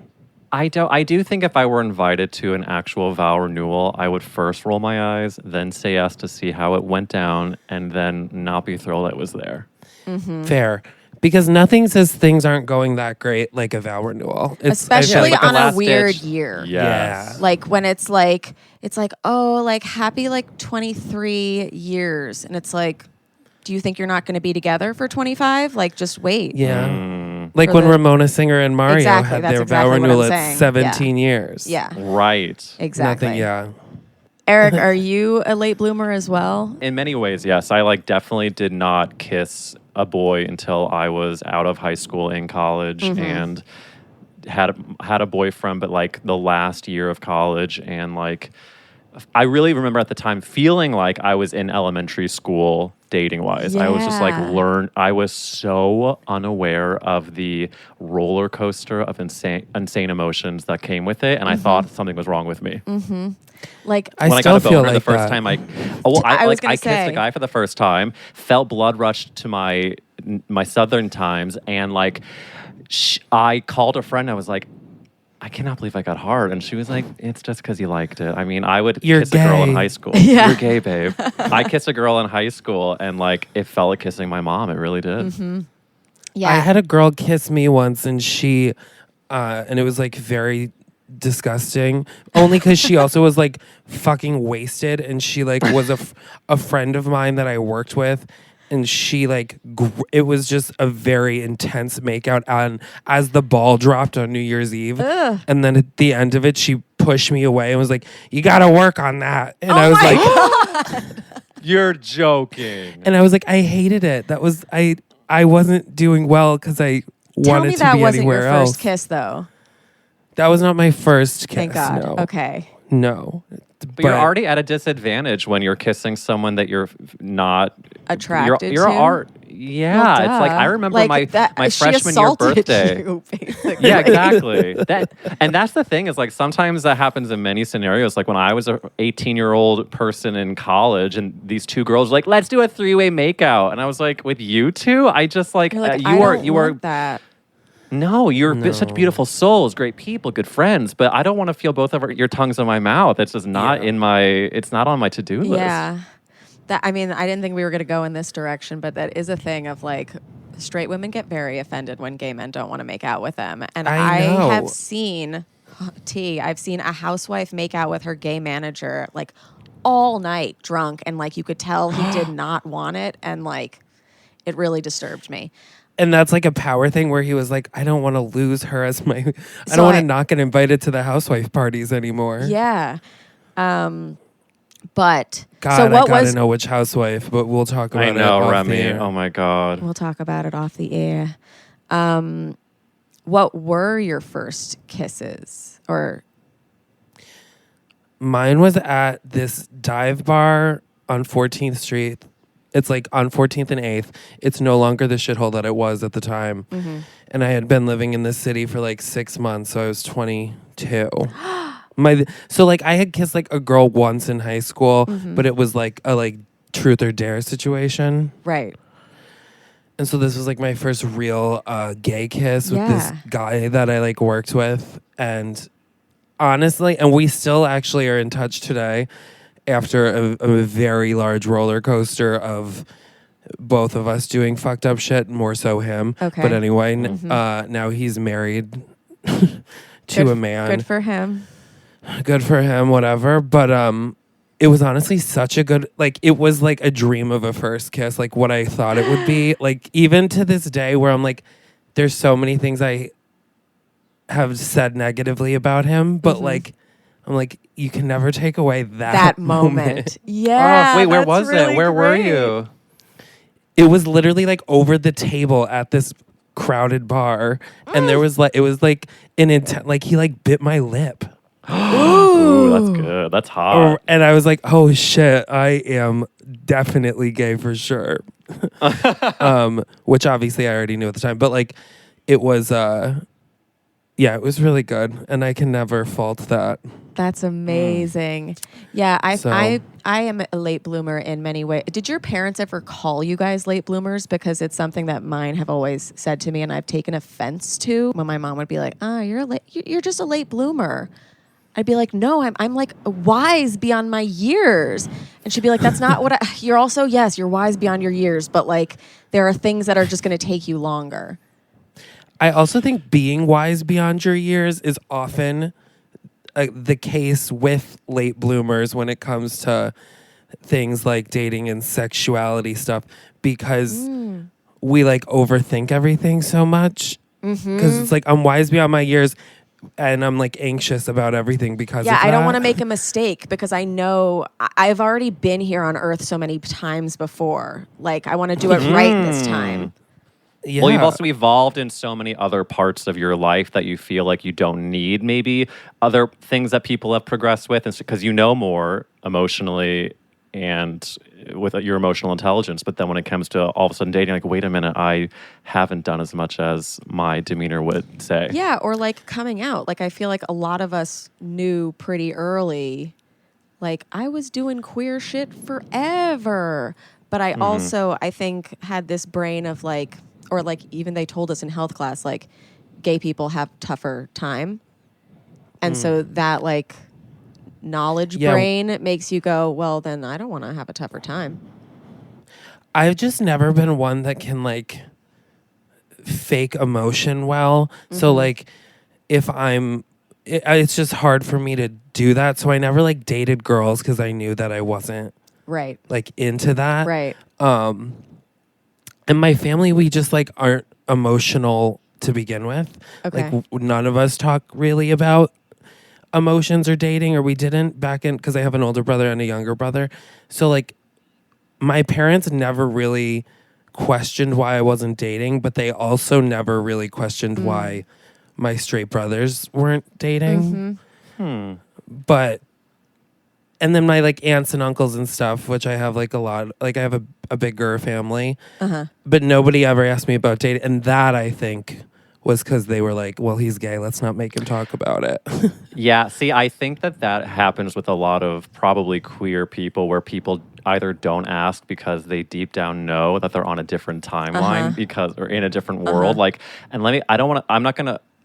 I do think if I were invited to an actual vow renewal, I would first roll my eyes, then say yes to see how it went down, and then not be thrilled it was there. Fair. Because nothing says things aren't going that great like a vow renewal. Especially like a on a last weird ditch. year. Yes. Like when it's like, oh, like happy like 23 years. And it's like, do you think you're not going to be together for 25? Like just wait. Yeah. Like For when the- Ramona Singer and Mario Exactly, had that's their exactly vow what renewal I'm at saying. 17 years. Yeah. Right. Exactly. Nothing, yeah. Eric, are you a late bloomer as well? In many ways, yes. I like definitely did not kiss a boy until I was out of high school in college and had a boyfriend, but like the last year of college, and like I really remember at the time feeling like I was in elementary school dating wise. I was just like Yeah. I was so unaware of the roller coaster of insane emotions that came with it, and I thought something was wrong with me. Like When I still got a feel boner the like first that. time, I was gonna kissed say. a guy for the first time, felt blood rush to my southern times, and like I called a friend. I was like, I cannot believe I got hard, and she was like, it's just because you liked it. I mean, I would You're kiss a girl in gay. high school. Yeah. You're gay, babe. I kissed a girl in high school, and like it felt like kissing my mom. It really did. yeah. I had a girl kiss me once and she, and it was like very disgusting. Only because she also was like fucking wasted and she like was a friend of mine that I worked with. And she like, it was just a very intense makeout on as the ball dropped on New Year's Eve. And then at the end of it, she pushed me away and was like, you got to work on that. And I was like, You're joking. and I was like, I hated it. That was, I wasn't doing well because I Tell wanted me to that be wasn't your anywhere else. first kiss though. That was not my first kiss. Thank God. No. Okay. No. But you're already at a disadvantage when you're kissing someone that you're not Attracted you're to? Yeah, Well, it's like I duh. remember Like, my she freshman year assaulted birthday. you, basically. Yeah, exactly. And that's the thing is like sometimes that happens in many scenarios. Like when I was a 18-year-old person in college, and these two girls were like, let's do a 3-way makeout, and I was like, with you two, I just like, You're like, you I are don't you are want that. no, you're such beautiful souls, great people, good friends, but I don't want to feel both of your tongues in my mouth. It's just not it's not on my to-do list. Yeah. I mean, I didn't think we were going to go in this direction, but that is a thing of like straight women get very offended when gay men don't want to make out with them. And I know. have seen, I've seen a housewife make out with her gay manager like all night drunk. And like you could tell he did not want it. And like it really disturbed me. And that's like a power thing where he was like, I don't want to lose her as my, I So don't want I- to not get invited to the housewife parties anymore. Yeah. But God, so what I gotta was, know which housewife, but we'll talk about I it. know, off the Remy. air. Oh my God. we'll talk about it off the air. What were your first kisses or Mine was at this dive bar on 14th Street. It's like on 14th and 8th. It's no longer the shithole that it was at the time. And I had been living in this city for like 6 months, so I was 22. So like I had kissed like a girl once in high school, but it was like a like truth or dare situation. right? And so this was like my first real gay kiss with this Yeah. guy that I like worked with. And honestly, and we still actually are in touch today after a very large roller coaster of both of us doing fucked up shit, more so him. Okay. But anyway, now he's married to a man. Good for him. Good for him, whatever. But it was honestly such a good, like, it was like a dream of a first kiss, like what I thought it would be. Like, even to this day where I'm like, there's so many things I have said negatively about him, but like, I'm like, you can never take away that Moment. Yeah. Oh, wait, where that's was really it? Where were great. you? It was literally like over the table at this crowded bar, and there was like, it was like an intent, like he like bit my lip. Ooh, that's good. That's hot. And I was like, oh shit, I am definitely gay for sure. Which obviously I already knew at the time, but like it was yeah, it was really good, and I can never fault that. That's amazing. Yeah, So- I am a late bloomer in many ways. Did your parents ever call you guys late bloomers? Because it's something that mine have always said to me, and I've taken offense to. When my mom would be like, you're just a late bloomer." I'd be like, "No, I'm like wise beyond my years." And she'd be like, "That's not what you're also, yes, you're wise beyond your years, but like there are things that are just going to take you longer." I also think being wise beyond your years is often the case with late bloomers when it comes to things like dating and sexuality stuff, because we like overthink everything so much. Because it's like, I'm wise beyond my years and I'm like anxious about everything because of that. I don't want to make a mistake because I know I've already been here on Earth so many times before. Like, I want to do it right this time. Yeah. Well, you've also evolved in so many other parts of your life that you feel like you don't need maybe other things that people have progressed with, and because you know more emotionally and with your emotional intelligence. But then when it comes to all of a sudden dating, like, wait a minute, I haven't done as much as my demeanor would say. Yeah, or like coming out. Like, I feel like a lot of us knew pretty early, like, I was doing queer shit forever. But I also, I think, had this brain of like, or like even they told us in health class, like, gay people have tougher time. And so that like knowledge brain makes you go, well, then I don't want to have a tougher time. I've just never been one that can like fake emotion well. So like if it's just hard for me to do that. So I never like dated girls because I knew that I wasn't Right. like into that. Right. And my family, we just like aren't emotional to begin with. Okay. Like none of us talk really about emotions or dating, or we didn't back in, because I have an older brother and a younger brother. So like my parents never really questioned why I wasn't dating, but they also never really questioned why my straight brothers weren't dating. But and then my like aunts and uncles and stuff, which I have like a lot, like I have a bigger family, but nobody ever asked me about dating. And that I think was because they were like, well, he's gay, let's not make him talk about it. Yeah, see, I think that happens with a lot of probably queer people, where people either don't ask because they deep down know that they're on a different timeline because, or in a different world. Like, and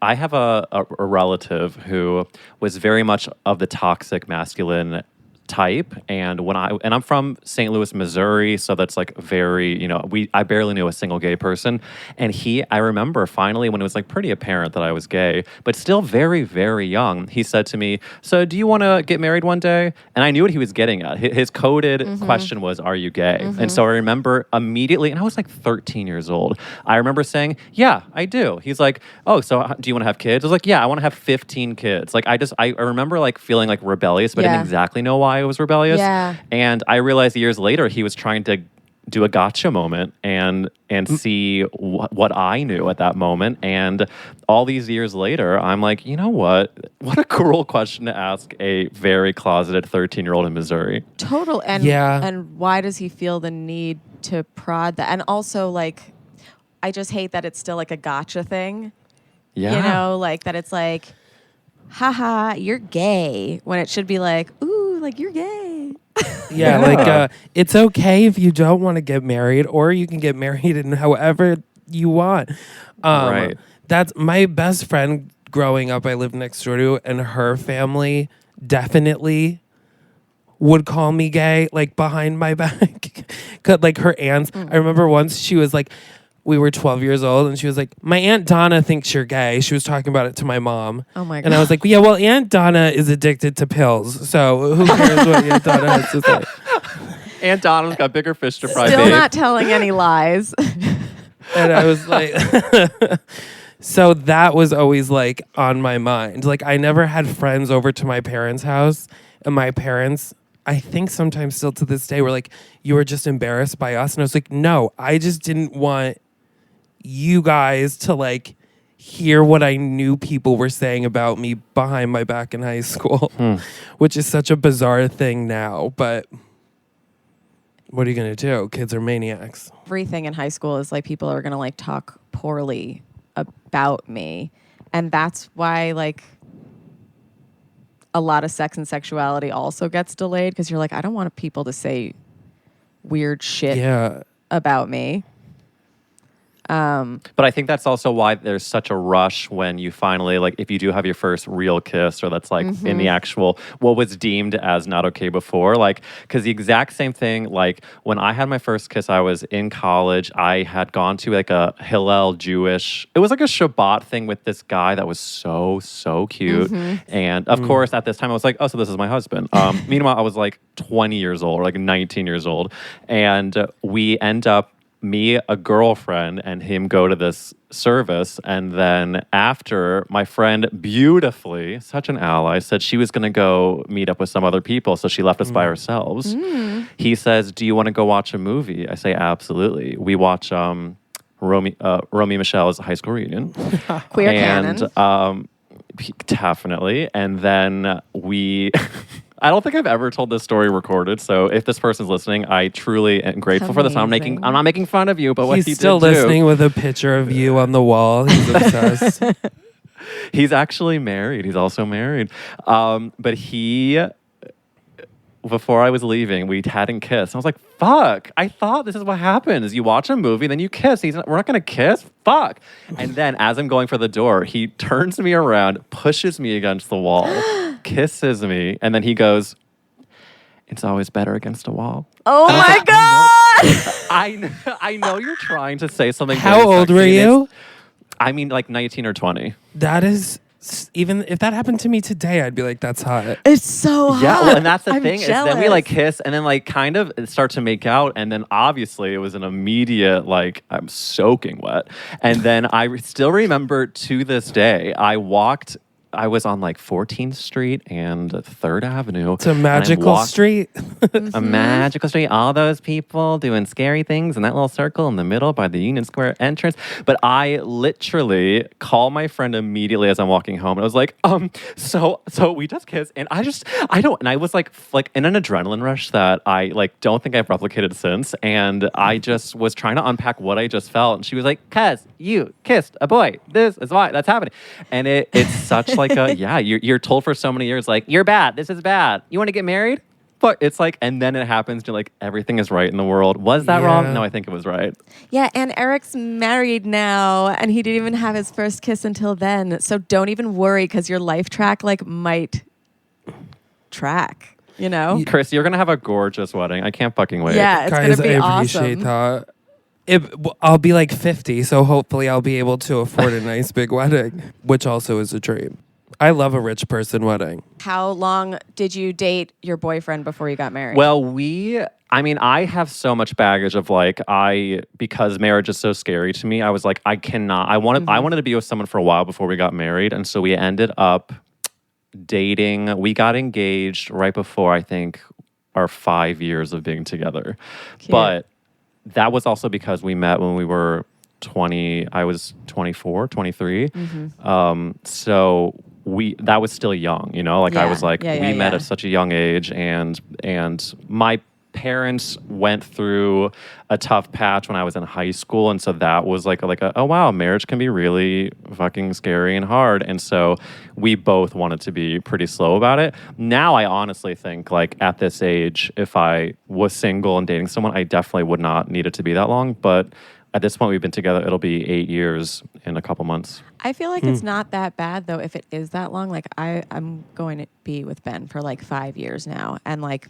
I have a relative who was very much of the toxic masculine type, and I'm from St. Louis, Missouri, so that's like very, I barely knew a single gay person, and I remember finally when it was like pretty apparent that I was gay, but still very, very young, he said to me, "So do you want to get married one day?" And I knew what he was getting at. His coded question was, "Are you gay?" And so I remember immediately, and I was like 13 years old, I remember saying, "Yeah, I do." He's like, "Oh, so do you want to have kids?" I was like, "Yeah, I want to have 15 kids." Like, I remember like feeling like rebellious, but I didn't exactly know why I was rebellious. Yeah. And I realized years later he was trying to do a gotcha moment and see what I knew at that moment. And all these years later, I'm like, you know what? What a cruel question to ask a very closeted 13-year-old in Missouri. Total. And and why does he feel the need to prod that? And also, like, I just hate that it's still like a gotcha thing. Yeah. You know, like that it's like, haha, you're gay, when it should be like, ooh, like you're gay. Yeah, like it's okay if you don't want to get married, or you can get married in however you want. Right. That's my best friend growing up. I lived next door to, and her family definitely would call me gay, like behind my back. 'Cause, like her aunts, I remember once she was like, we were 12 years old, and she was like, "My Aunt Donna thinks you're gay." She was talking about it to my mom. Oh my God. And I was like, yeah, well, Aunt Donna is addicted to pills, so who cares what Aunt Donna has to say? Aunt Donna's got bigger fish to fry. Still not telling any lies. And I was like, so that was always like on my mind. Like, I never had friends over to my parents' house, and my parents, I think sometimes still to this day, were like, "You were just embarrassed by us." And I was like, no, I just didn't want you guys to like hear what I knew people were saying about me behind my back in high school, which is such a bizarre thing now. But what are you going to do? Kids are maniacs. Everything in high school is like people are going to like talk poorly about me. And that's why like a lot of sex and sexuality also gets delayed because you're like, I don't want people to say weird shit about me. But I think that's also why there's such a rush when you finally, like, if you do have your first real kiss, or that's like in the actual, what was deemed as not okay before, like, because the exact same thing, like, when I had my first kiss, I was in college. I had gone to like a Hillel Jewish, it was like a Shabbat thing with this guy that was so cute. And of course, at this time, I was like, oh, so this is my husband. Meanwhile, I was like 20 years old, or like 19 years old. And we end up, me, a girlfriend, and him go to this service. And then after, my friend beautifully, such an ally, said she was going to go meet up with some other people. So she left us by ourselves. He says, do you want to go watch a movie? I say, absolutely. We watch Romy Michelle's High School Reunion. Queer canon. Definitely. And then we... I don't think I've ever told this story recorded. So if this person's listening, I truly am grateful for this. I'm not making fun of you, but what he He's still did listening with a picture of you on the wall. He's obsessed. He's actually married. He's also married. But he, before I was leaving, we hadn't kissed. I was like, fuck. I thought this is what happens. You watch a movie, then you kiss. We're not going to kiss? Fuck. And then as I'm going for the door, he turns me around, pushes me against the wall, kisses me, and then he goes, it's always better against a wall. Oh my God! I know you're trying to say something. How old were you? I mean, like 19 or 20. That is, even if that happened to me today, I'd be like, that's hot. It's so hot. Yeah, well, and that's the I'm thing. Is then we like kiss and then like kind of start to make out. And then obviously it was an immediate, like, I'm soaking wet. And then I still remember to this day, I was on like 14th Street and 3rd Avenue. It's a magical street. A magical street. All those people doing scary things in that little circle in the middle by the Union Square entrance. But I literally call my friend immediately as I'm walking home. And I was like, so we just kissed. And I was like in an adrenaline rush that I like don't think I've replicated since. And I just was trying to unpack what I just felt. And she was like, cuz you kissed a boy. This is why that's happening. And it's such like you're told for so many years, like, you're bad. This is bad. You want to get married? But it's like, and then it happens to like, everything is right in the world. Was that wrong? No, I think it was right. Yeah, and Eric's married now, and he didn't even have his first kiss until then. So don't even worry, because your life track like might track, you know? Chris, you're going to have a gorgeous wedding. I can't fucking wait. Yeah, it's going to be I appreciate awesome. that. I'll be like 50, so hopefully I'll be able to afford a nice big wedding, which also is a dream. I love a rich person wedding. How long did you date your boyfriend before you got married? Well, I have so much baggage of like, because marriage is so scary to me, I was like, I wanted to be with someone for a while before we got married. And so we ended up dating. We got engaged right before, I think, our 5 years of being together. Cute. But that was also because we met when we were 20, I was 24, 23. So that was still young, you know, like I was like, we met at such a young age, and my parents went through a tough patch when I was in high school. And so that was like oh wow, marriage can be really fucking scary and hard. And so we both wanted to be pretty slow about it. Now I honestly think like at this age, if I was single and dating someone, I definitely would not need it to be that long. But at this point, we've been together, it'll be 8 years in a couple months. I feel like it's not that bad, though, if it is that long. Like, I'm going to be with Ben for, like, 5 years now. And, like,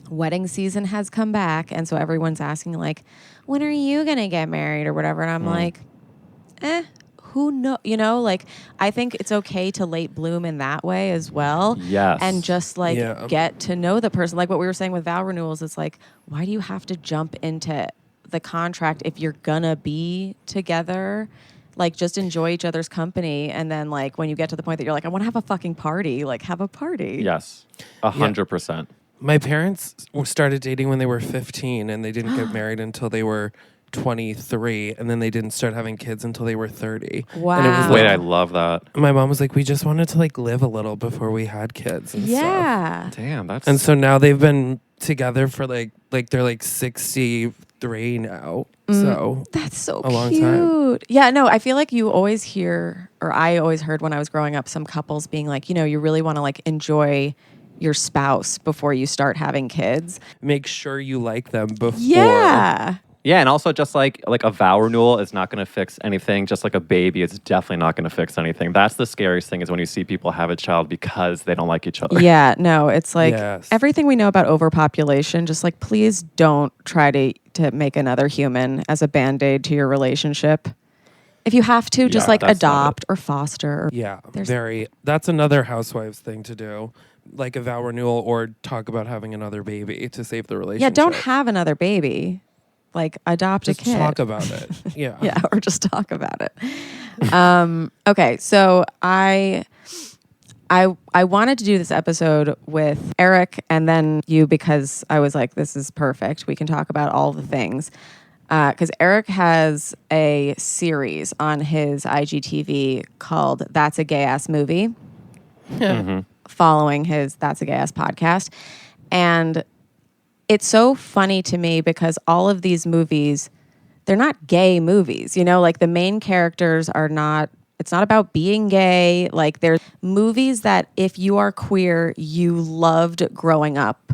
wedding season has come back. And so everyone's asking, like, when are you going to get married or whatever? And I'm like, who knows? You know, like, I think it's okay to late bloom in that way as well. Yes. And just, like, get to know the person. Like what we were saying with vow renewals, it's like, why do you have to jump into the contract if you're gonna be together? Like, just enjoy each other's company, and then like when you get to the point that you're like, I want to have a fucking party, like have a party. Yes, 100%. My parents started dating when they were 15, and they didn't get married until they were 23, and then they didn't start having kids until they were 30. Wow. And it was Wait, I love that. my mom was like, we just wanted to like live a little before we had kids and stuff. Damn, that's... And so now they've been together for like they're like 63 now. So That's so a long cute. time. Yeah, no, I feel like you always hear, or I always heard when I was growing up, some couples being like, you really want to like enjoy your spouse before you start having kids. Make sure you like them before. Yeah. Yeah, and also just like a vow renewal is not going to fix anything. Just like a baby is definitely not going to fix anything. That's the scariest thing is when you see people have a child because they don't like each other. Yeah, no, it's like Yes. everything we know about overpopulation, just like please don't try to make another human as a band-aid to your relationship. If you have to, just Yeah, like that's not adopt or foster. Yeah, There's- that's another housewives thing to do. Like a vow renewal or talk about having another baby to save the relationship. Yeah, don't have another baby. Like adopt Just a kid. talk about it. Yeah. Yeah, or just talk about it. Okay, so I wanted to do this episode with Eric and then you because I was like, this is perfect. We can talk about all the things. Because Eric has a series on his IGTV called That's a Gay Ass Movie, following his That's a Gay Ass podcast. And it's so funny to me because all of these movies, they're not gay movies, like the main characters are not, it's not about being gay. Like they're movies that if you are queer, you loved growing up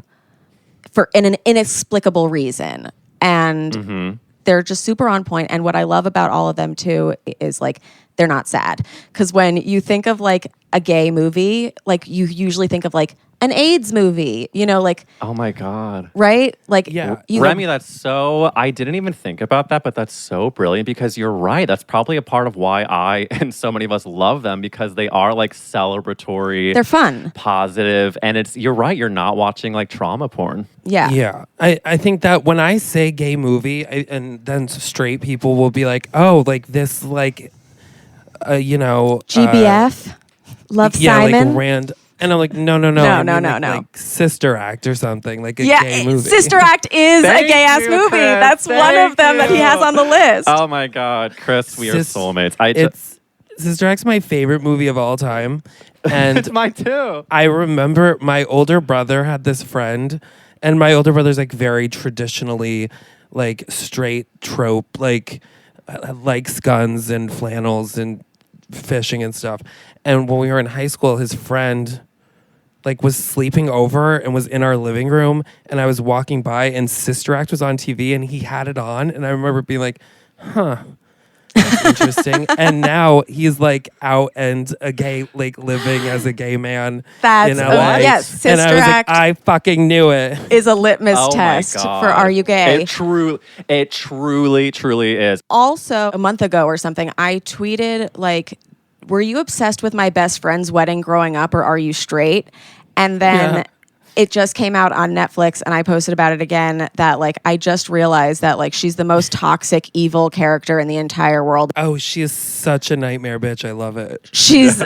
for an inexplicable reason. And they're just super on point. And what I love about all of them too is like, they're not sad. Because when you think of like a gay movie, like you usually think of like an AIDS movie, like, Oh my God. right? Like, Yeah. Remy, I didn't even think about that, but that's so brilliant because you're right. That's probably a part of why I and so many of us love them because they are like celebratory. they're fun. Positive. And you're right. You're not watching like trauma porn. Yeah. Yeah. I think that when I say gay movie, and then straight people will be like, oh, like this, like, GBF, Love yeah, Simon. like rand. And I'm like, no. No, I no, mean, no, like, no. Like Sister Act or something, like a yeah, gay movie. Sister Act is a Thank gay ass you, movie. Chris. That's one of them that he has on the list. Oh my God, Chris, we are soulmates. Sister Act's my favorite movie of all time. And It's mine too. I remember my older brother had this friend, and my older brother's like very traditionally like straight trope, like likes guns and flannels and fishing and stuff. And when we were in high school, his friend like was sleeping over and was in our living room, and I was walking by and Sister Act was on TV and he had it on, and I remember being like, huh, that's interesting. And now he's like out and a gay, like living as a gay man That's in LA. yes, Sister and I was Act like, I fucking knew it. is a litmus Oh my test God. for Are You Gay? It truly is. Also, a month ago or something, I tweeted like, were you obsessed with my best friend's wedding growing up or are you straight? And then it just came out on Netflix and I posted about it again that like I just realized that like she's the most toxic, evil character in the entire world. Oh, she is such a nightmare bitch. I love it. She's,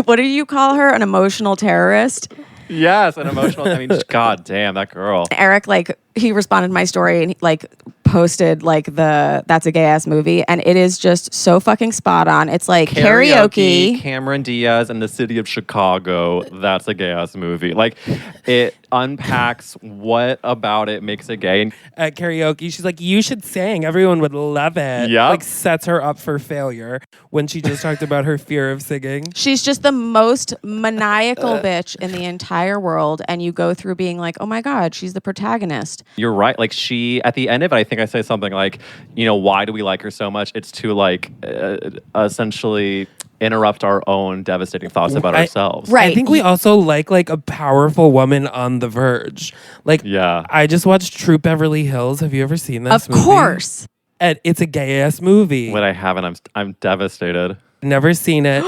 what do you call her? An emotional terrorist? Yes, an emotional. I mean, God damn, that girl. Eric, like, he responded to my story and he, like, posted like the That's a Gay Ass Movie, and it is just so fucking spot on. It's like karaoke. Cameron Diaz and the city of Chicago. That's a gay ass movie. Like it unpacks what about it makes it gay. And At karaoke, she's like, you should sing. Everyone would love it. Yep. Like sets her up for failure when she just talked about her fear of singing. She's just the most maniacal bitch in the entire world, and you go through being like, oh my God, she's the protagonist. you're right. Like she, at the end of it, I think I say something like, why do we like her so much? It's to like essentially interrupt our own devastating thoughts about ourselves. Right. I think we also like a powerful woman on the verge. Like, Yeah. I just watched True Beverly Hills. Have you ever seen this Of movie? course. And it's a gay ass movie. When I haven't, I'm devastated. Never seen it.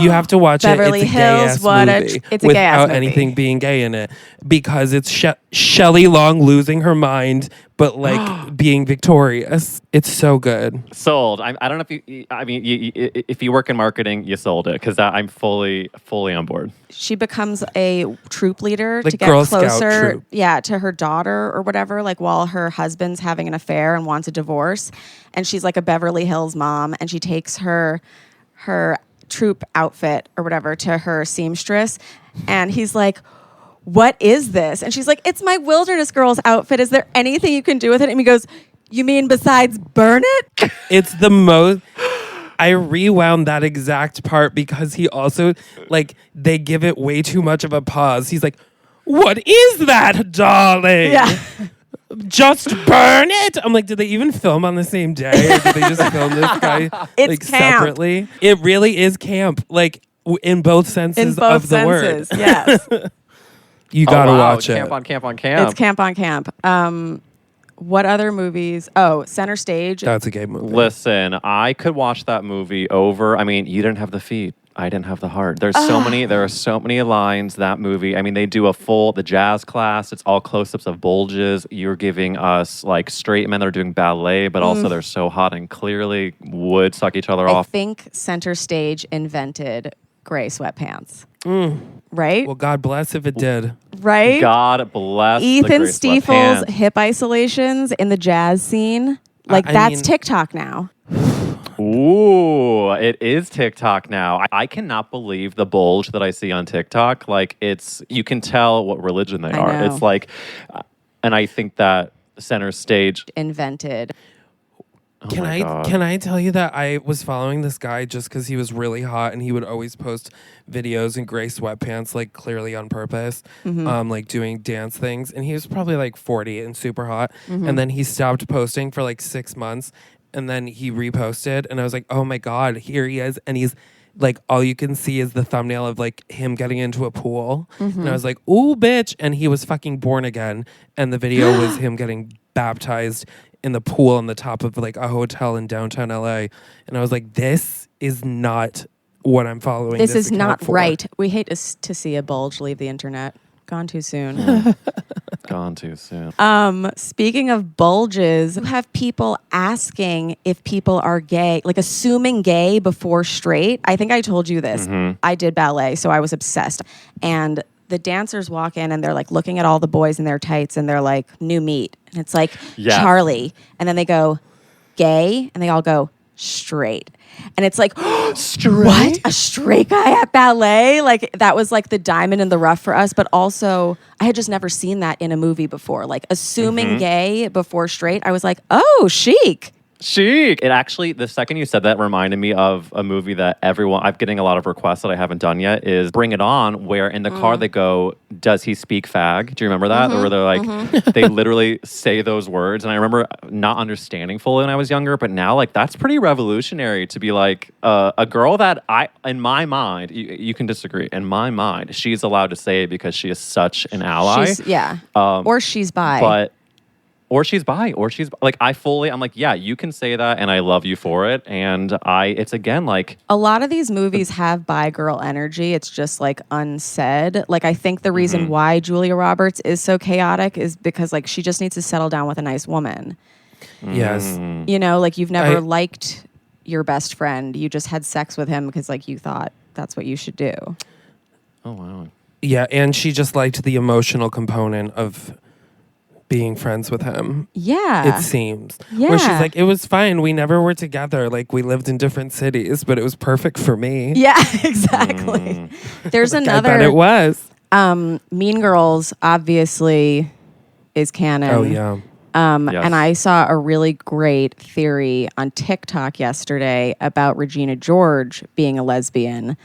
You have to watch Beverly it. It's a Hills, gay-ass what a- movie it's a gay-ass without movie. anything being gay in it, because it's Shelley Long losing her mind, but like being victorious. It's so good. Sold. I don't know if you. I mean, if you work in marketing, you sold it because I'm fully on board. She becomes a troop leader Like to get Girl Scout closer, troop. to her daughter or whatever, like while her husband's having an affair and wants a divorce. And she's like a Beverly Hills mom, and she takes her troop outfit or whatever to her seamstress, and he's like, what is this? And she's like, it's my Wilderness Girls outfit. Is there anything you can do with it? And he goes, You mean besides burn it? It's the most. I rewound that exact part because he also, like, they give it way too much of a pause. He's like, what is that, darling? Yeah. Just burn it. I'm like, did they even film on the same day? Or did they just film this guy It's like camp. separately? It really is camp, like in both senses of the word. Yes. You gotta watch camp it. on camp on camp. It's camp on camp. What other movies? Oh, Center Stage. That's a gay movie. Listen, I could watch that movie over. I mean, you didn't have the feet. I didn't have the heart. There are so many lines, that movie. I mean, they do the jazz class. It's all close-ups of bulges. You're giving us like straight men that are doing ballet, but also they're so hot and clearly would suck each other I off. think Center Stage invented gray sweatpants. Right? Well, God bless if it did. Right? God bless the Ethan gray Stiefel's sweatpants. hip isolations in the jazz scene. Like, I that's mean- TikTok now. Ooh, it is TikTok now. I cannot believe the bulge that I see on TikTok. Like, you can tell what religion they I are. know. It's like, and I think that Center Stage. Invented. Oh Can my I God. can I tell you that I was following this guy just because he was really hot and he would always post videos in gray sweatpants, like clearly on purpose, like doing dance things. And he was probably like 40 and super hot. And then he stopped posting for like 6 months, and then he reposted, and I was like, oh my God, here he is, and he's like, all you can see is the thumbnail of like him getting into a pool, and I was like, ooh, bitch, and he was fucking born again, and the video was him getting baptized in the pool on the top of like a hotel in downtown LA. And I was like, this is not what I'm following. This is account not for. right. We hate to see a bulge leave the internet. Gone too soon. Gone too soon. Speaking of bulges, you have people asking if people are gay, like assuming gay before straight. I think I told you this. I did ballet, so I was obsessed. And the dancers walk in and they're like looking at all the boys in their tights and they're like, new meat. And it's like, Yeah. Charlie. And then they go, gay. And they all go, straight. And it's like, Straight? what? A straight guy at ballet? Like, that was like the diamond in the rough for us. But also, I had just never seen that in a movie before. Like, assuming gay before straight, I was like, oh, chic. Chic. It actually, the second you said that, reminded me of a movie that I'm getting a lot of requests that I haven't done yet, is Bring It On, where in the car they go, does he speak fag? Do you remember that? Where they're like, they literally say those words. And I remember not understanding fully when I was younger, but now like that's pretty revolutionary to be like a girl that in my mind, you can disagree, in my mind, she's allowed to say it because she is such an ally. Or she's bi. Or she's bi, like I'm like, yeah, you can say that and I love you for it. And it's again like a lot of these movies have bi girl energy. It's just like unsaid. Like, I think the reason why Julia Roberts is so chaotic is because like she just needs to settle down with a nice woman. Yes. You know, like you've never liked your best friend. You just had sex with him because like you thought that's what you should do. oh wow. Yeah, and she just liked the emotional component of being friends with him. Yeah. It seems. Yeah. Where she's like, it was fine. We never were together. Like, we lived in different cities, but it was perfect for me. Yeah, exactly. There's I another. bet it was. Mean Girls obviously is canon. Oh, yeah. Yes. And I saw a really great theory on TikTok yesterday about Regina George being a lesbian.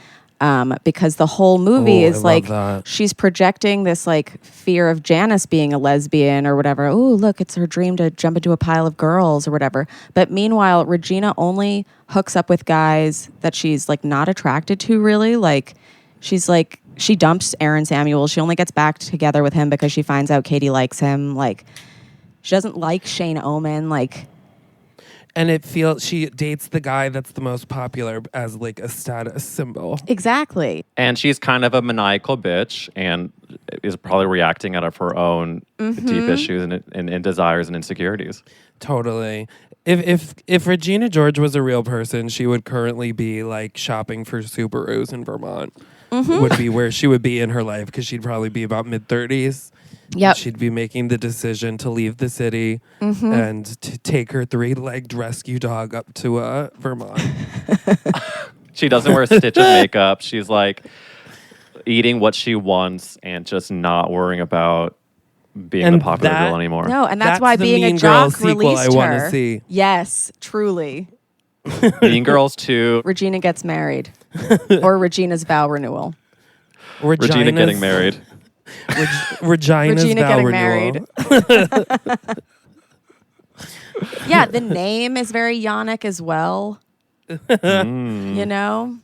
Because the whole movie Oh, is I love like that. she's projecting this like fear of Janice being a lesbian or whatever. Oh, look, it's her dream to jump into a pile of girls or whatever. But meanwhile, Regina only hooks up with guys that she's like not attracted to really. Like she's like, she dumps Aaron Samuels. She only gets back together with him because she finds out Katie likes him. Like she doesn't like Shane Oman. Like, And she dates the guy that's the most popular as like a status symbol. exactly. And she's kind of a maniacal bitch and is probably reacting out of her own deep issues and desires and insecurities. Totally. If Regina George was a real person, she would currently be like shopping for Subarus in Vermont. Would be where she would be in her life because she'd probably be about mid-30s. Yep. She'd be making the decision to leave the city and to take her 3-legged rescue dog up to Vermont. She doesn't wear a stitch of makeup. She's like eating what she wants and just not worrying about being the popular girl anymore. No, and that's That's why the being Mean a jock Girls sequel released I wanna her. see. Yes, truly. Mean Girls 2. Regina gets married, or Regina's vow renewal. Regina getting married. Regina's Regina vow getting renewal. married. Yeah, the name is very Yannick as well. You know,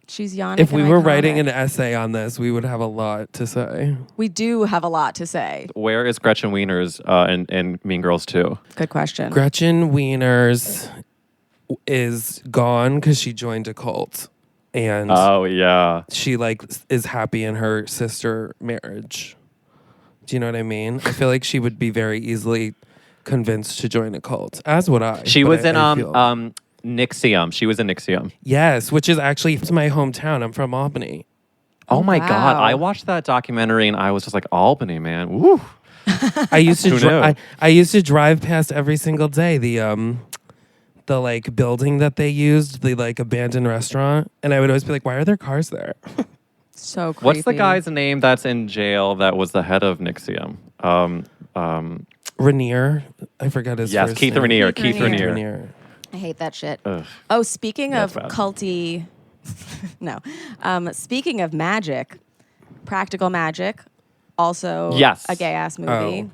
she's Yannick. If we and were iconic. writing an essay on this, we would have a lot to say. We do have a lot to say. Where is Gretchen Wieners in Mean Girls 2? Good question. Gretchen Wieners is gone because she joined a cult, and Oh, yeah. she like is happy in her sister marriage. Do you know what I mean? I feel like she would be very easily convinced to join a cult, as would I. She but was in I feel- Nixium. She was in Nixium. yes, which is actually my hometown. I'm from Albany. Oh my God. wow. I watched that documentary and I was just like, Albany, man. Woo. I used to Who knew? I used to drive past every single day the like building that they used, the like abandoned restaurant, and I would always be like, why are there cars there? So creepy. What's the guy's name that's in jail that was the head of Nixium? Rainier, I forgot his Yes, first Keith name. Rainier. Keith Keith Rainier. Rainier. Rainier. I hate that shit. Ugh. Oh, speaking Yeah, of it's bad. culty, no. Speaking of magic, Practical Magic, also Yes. a gay ass movie. Oh.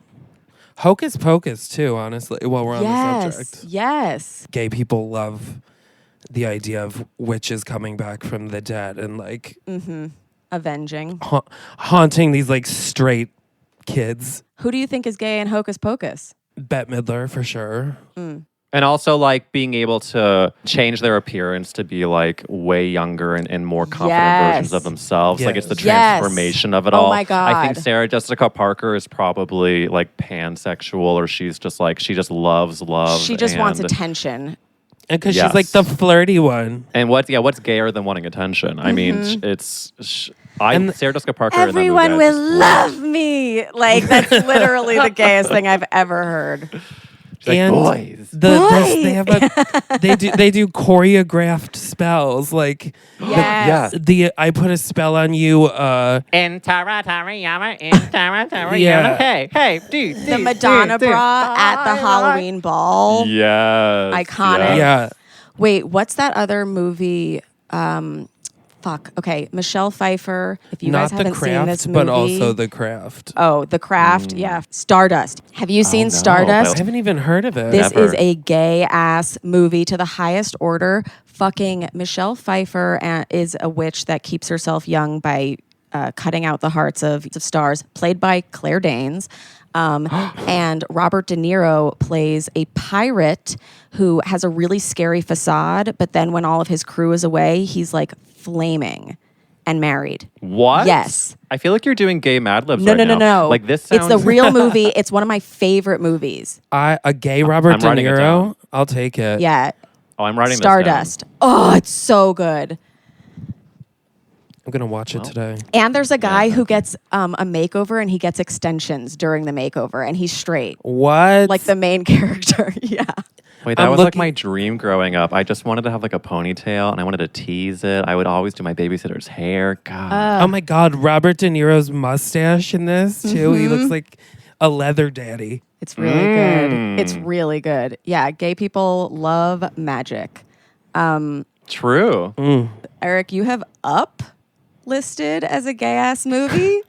Hocus Pocus too, honestly. While we're on the Yes, subject. yes. Gay people love the idea of witches coming back from the dead and like Avenging. haunting these like straight kids. Who do you think is gay in Hocus Pocus? Bette Midler for sure. And also like being able to change their appearance to be like way younger and more confident Yes. versions of themselves. Like it's the Yes. transformation of it Oh all. my God. I think Sarah Jessica Parker is probably like pansexual, or she's just like, she just loves love. She just wants and- attention. And because Yes. she's like the flirty one. And what's gayer than wanting attention? I mean, And Sarah Jessica Parker. in that movie, Everyone I will just- love me. Like, that's literally the gayest thing I've ever heard. She's like, and boys. they have they do choreographed spells like Yes. I put a spell on you In Tara Tarayama, in Tara Tarayama. Yeah. Hey, dude. The Madonna bra at the Halloween ball. Yes. Iconic. yeah. Wait, what's that other movie? Okay, Michelle Pfeiffer. If you Not guys the haven't seen this craft, movie, but also the craft. oh, The Craft. Yeah, Stardust. Have you seen no. Stardust? I haven't even heard of it. This Never. is a gay ass movie to the highest order. Fucking Michelle Pfeiffer is a witch that keeps herself young by cutting out the hearts of stars, played by Claire Danes. And Robert De Niro plays a pirate who has a really scary facade, but then when all of his crew is away, he's like flaming and married. What? Yes. I feel like you're doing gay Mad Libs No, right no, no, now. no. Like this sounds... It's the real movie. It's one of my favorite movies. A gay Robert I'm De writing it Niro. down. I'll take it. Yeah. Oh, I'm writing Stardust. Oh, it's so good. I'm gonna watch it today. And there's a guy who gets a makeover and he gets extensions during the makeover and he's straight. What? Like the main character. Yeah. this down. Wait, that I'm was like looking- my dream growing up. I just wanted to have like a ponytail and I wanted to tease it. I would always do my babysitter's hair. God. oh my God, Robert De Niro's mustache in this too. He looks like a leather daddy. It's really good. It's really good. Yeah. Gay people love magic. True. Eric, you have Up listed as a gay ass movie.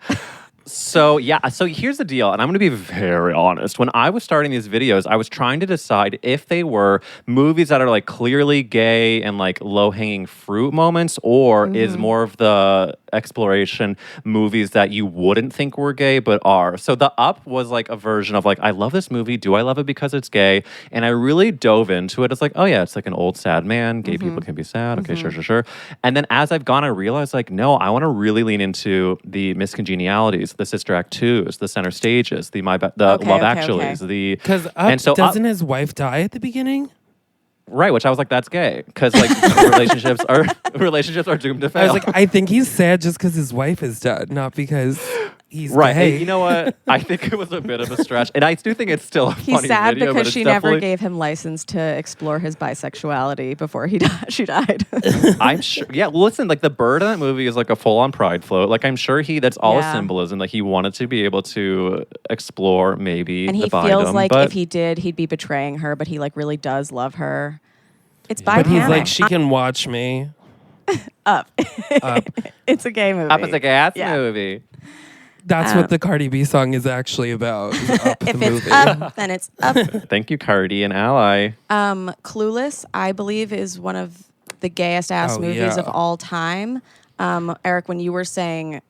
So here's the deal, and I'm going to be very honest. When I was starting these videos, I was trying to decide if they were movies that are like clearly gay and like low-hanging fruit moments, or is more of the exploration movies that you wouldn't think were gay but are. So the Up was like a version of like, I love this movie. Do I love it because it's gay? And I really dove into it. It's like, oh yeah, it's like an old sad man. Gay people can be sad. Okay, sure. And then as I've gone, I realized like, no, I want to really lean into the miscongenialities, the Sister Act 2s, the Center Stages, the Love Actuallys, the Because doesn't his wife die at the beginning? right, which I was like, that's gay because like relationships are doomed to I fail. was like, I think he's sad just because his wife is dead, not because he's Right. gay. And you know what? I think it was a bit of a stretch. And I do think it's still a He's funny sad video, but because it's she never definitely- gave him license to explore his bisexuality before she died. I'm sure. Yeah, well, listen, like the bird in that movie is like a full-on pride float. Like I'm sure that's all a symbolism. Like he wanted to be able to explore maybe And the he bidom, feels like but if he did, he'd be betraying her, but he like really does love her. It's but he's bi-panic. like, she can watch me. Up. It's a gay movie. Up is a gas Yeah. movie. That's what the Cardi B song is actually about. is Up the If movie. it's up, then it's up. Thank you, Cardi, an ally. Clueless, I believe, is one of the gayest ass Oh, movies yeah. of all time. Eric, when you were saying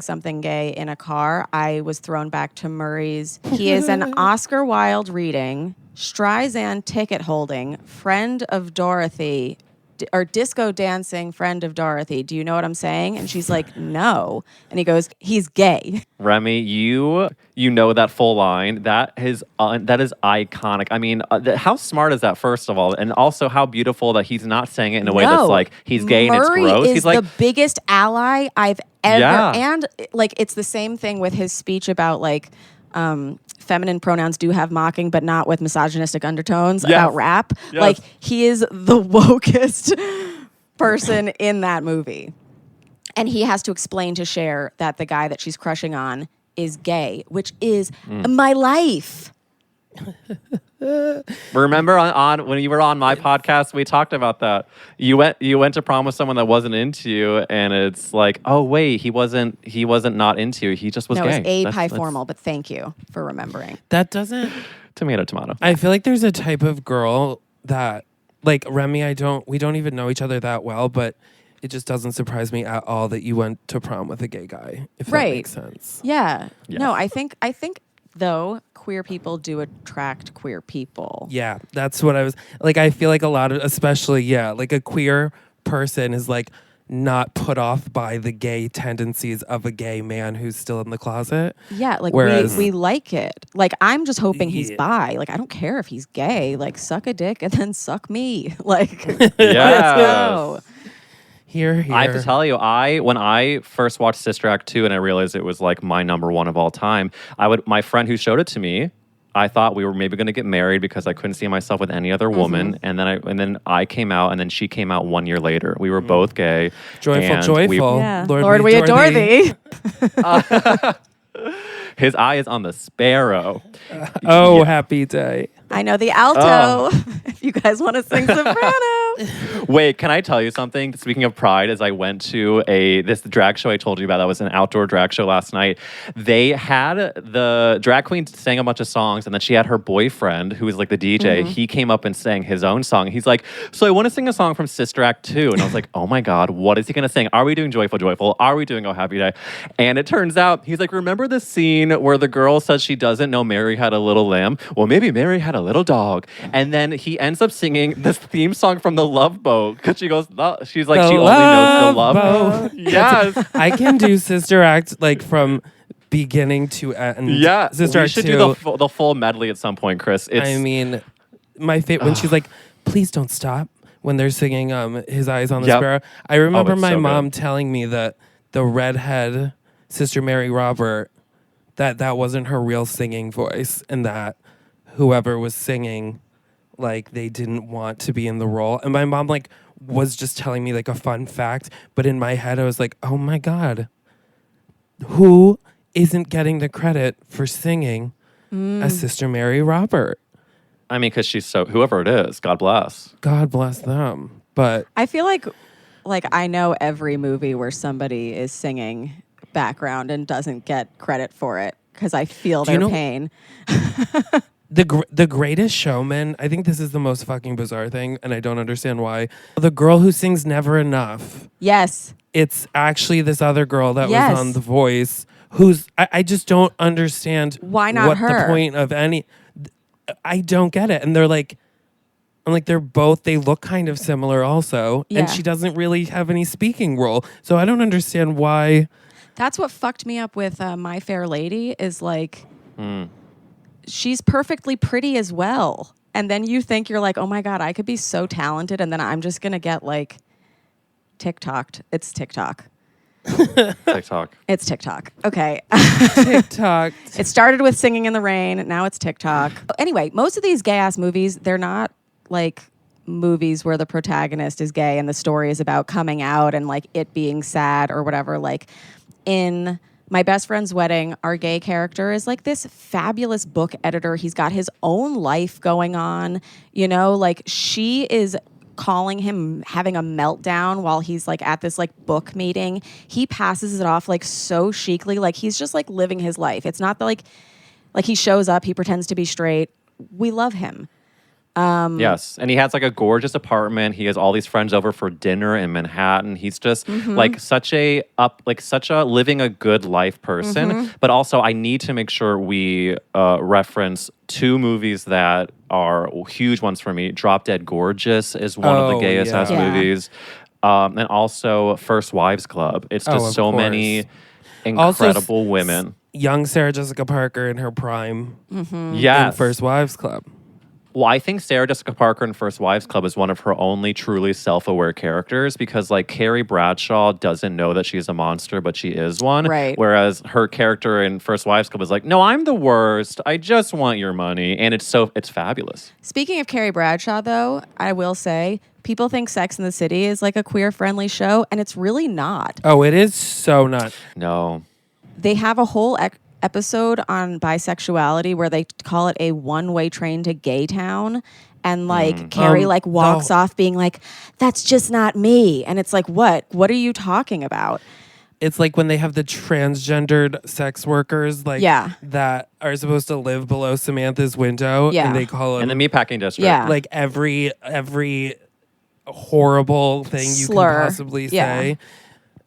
something gay in a car, I was thrown back to Murray's. He is an Oscar Wilde reading, Streisand ticket holding, friend of Dorothy, or disco dancing friend of Dorothy. Do you know what I'm saying? And she's like, no. And he goes, he's gay. Remy, you know that full line. That is iconic. I mean, how smart is that, first of all? And also how beautiful that he's not saying it in a way that's like, he's gay and it's Murray gross. is He's like, the biggest ally I've ever. Yeah. And like, it's the same thing with his speech about like, feminine pronouns do have mocking, but not with misogynistic undertones about rap. Yes. Like, he is the wokest person in that movie. And he has to explain to Cher that the guy that she's crushing on is gay, which is my life. remember on when you were on my podcast, we talked about that. You went to prom with someone that wasn't into you, and it's like, oh wait, he wasn't not into you. He just was No, gay. it's Abe High Formal, but thank you for remembering. That doesn't. Tomato. I feel like there's a type of girl that, like Remy, we don't even know each other that well, but it just doesn't surprise me at all that you went to prom with a gay guy, if that makes sense. Yeah. Yes. No, I think though queer people do attract queer people. Yeah, that's what I was like. I feel like a lot of, especially, like a queer person is like not put off by the gay tendencies of a gay man who's still in the closet. Yeah, like Whereas- we like it. Like I'm just hoping he's Yeah. bi. Like I don't care if he's gay. Like suck a dick and then suck me. Like Yes. let's go. Here. I have to tell you, when I first watched Sister Act 2 and I realized it was like my number one of all time, my friend who showed it to me, I thought we were maybe going to get married because I couldn't see myself with any other woman. And then I came out, and then she came out 1 year later. We were both gay. Joyful. Yeah. Lord, we adore thee. His eye is on the sparrow. Oh, happy day. I know the alto. If you guys want to sing soprano. Wait, can I tell you something? Speaking of pride, as I went to this drag show I told you about, that was an outdoor drag show last night. They had the drag queen sang a bunch of songs, and then she had her boyfriend, who was like the DJ. He came up and sang his own song. He's like, so I want to sing a song from Sister Act 2. And I was like, oh my God, what is he going to sing? Are we doing Joyful, Joyful? Are we doing Oh Happy Day? And it turns out, he's like, remember the scene where the girl says she doesn't know Mary had a little lamb? Well, maybe Mary had a little dog. And then he ends up singing this theme song from The Love Boat, because she goes, she's like, The she only knows The Love Love Boat. Yes. I can do Sister Act like from beginning to end. Yeah. Sister We Act should 2. do the full medley at some point, Chris. I mean, my favorite when she's like, "Please don't stop," when they're singing "His Eyes on the Yep. Sparrow." I remember it's my so mom good. telling me that the redhead Sister Mary Robert, that wasn't her real singing voice, and that whoever was singing, like, they didn't want to be in the role. And my mom like was just telling me like a fun fact, but in my head I was like, "Oh my God, who isn't getting the credit for singing as Sister Mary Robert?" I mean, because she's whoever it is, God bless. God bless them. But I feel like I know every movie where somebody is singing background and doesn't get credit for it because I feel Do you their know- pain. the Greatest Showman, I think this is the most fucking bizarre thing, and I don't understand why. The girl who sings Never Enough, Yes. it's actually this other girl that Yes. was on The Voice, who's, I just don't understand Why not what her? the point of any, I don't get it. And they're like, I'm like, they look kind of similar also, Yeah. and she doesn't really have any speaking role. So I don't understand why. That's what fucked me up with My Fair Lady is like, she's perfectly pretty as well. And then you think you're like, oh my God, I could be so talented. And then I'm just going to get like TikToked. It's TikTok. TikTok. It's TikTok. Okay. TikTok. It started with Singing in the Rain. Now it's TikTok. Anyway, most of these gay ass movies, they're not like movies where the protagonist is gay and the story is about coming out and like it being sad or whatever. Like in My Best Friend's Wedding, our gay character is like this fabulous book editor. He's got his own life going on. You know, like she is calling him having a meltdown while he's like at this like book meeting. He passes it off like so chicly, like he's just like living his life. It's not that like he shows up, he pretends to be straight. We love him. Yes, and he has like a gorgeous apartment. He has all these friends over for dinner in Manhattan. He's just like such a living a good life person. But also, I need to make sure we reference two movies that are huge ones for me. Drop Dead Gorgeous is one of the gayest ass movies, and also First Wives Club. It's just so many incredible women. Young Sarah Jessica Parker in her prime. Yes, in First Wives Club. Well, I think Sarah Jessica Parker in First Wives Club is one of her only truly self-aware characters because, like, Carrie Bradshaw doesn't know that she's a monster, but she is one. Right. Whereas her character in First Wives Club is like, no, I'm the worst. I just want your money. And it's fabulous. Speaking of Carrie Bradshaw, though, I will say people think Sex and the City is like a queer-friendly show, and it's really not. Oh, it is so not. No. They have a whole episode on bisexuality where they call it a one-way train to gay town, and like Carrie like walks off being like, that's just not me, and it's like, what are you talking about? It's like when they have the transgendered sex workers like that are supposed to live below Samantha's window, and they call them in the meatpacking district, like every horrible thing slur you can possibly say.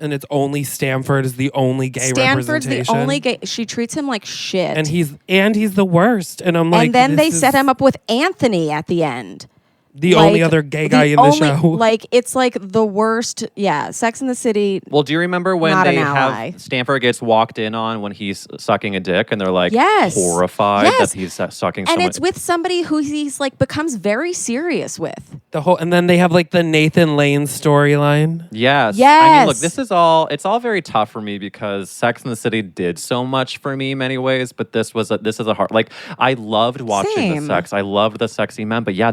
And it's only Stanford is the only gay Stanford's representation. the only gay. She treats him like shit. And he's the worst. And I'm like, and then they set him up with Anthony at the end. The only other gay guy in the show. Like, it's like the worst. Yeah, Sex in the City. Well, do you remember when they have Stanford gets walked in on when he's sucking a dick and they're like horrified that he's sucking and it's with somebody who he's like becomes very serious with. And then they have like the Nathan Lane storyline. Yes. I mean, look, it's all very tough for me because Sex in the City did so much for me in many ways, but this is a hard, like, I loved watching the sex. I loved the sexy men, but yeah,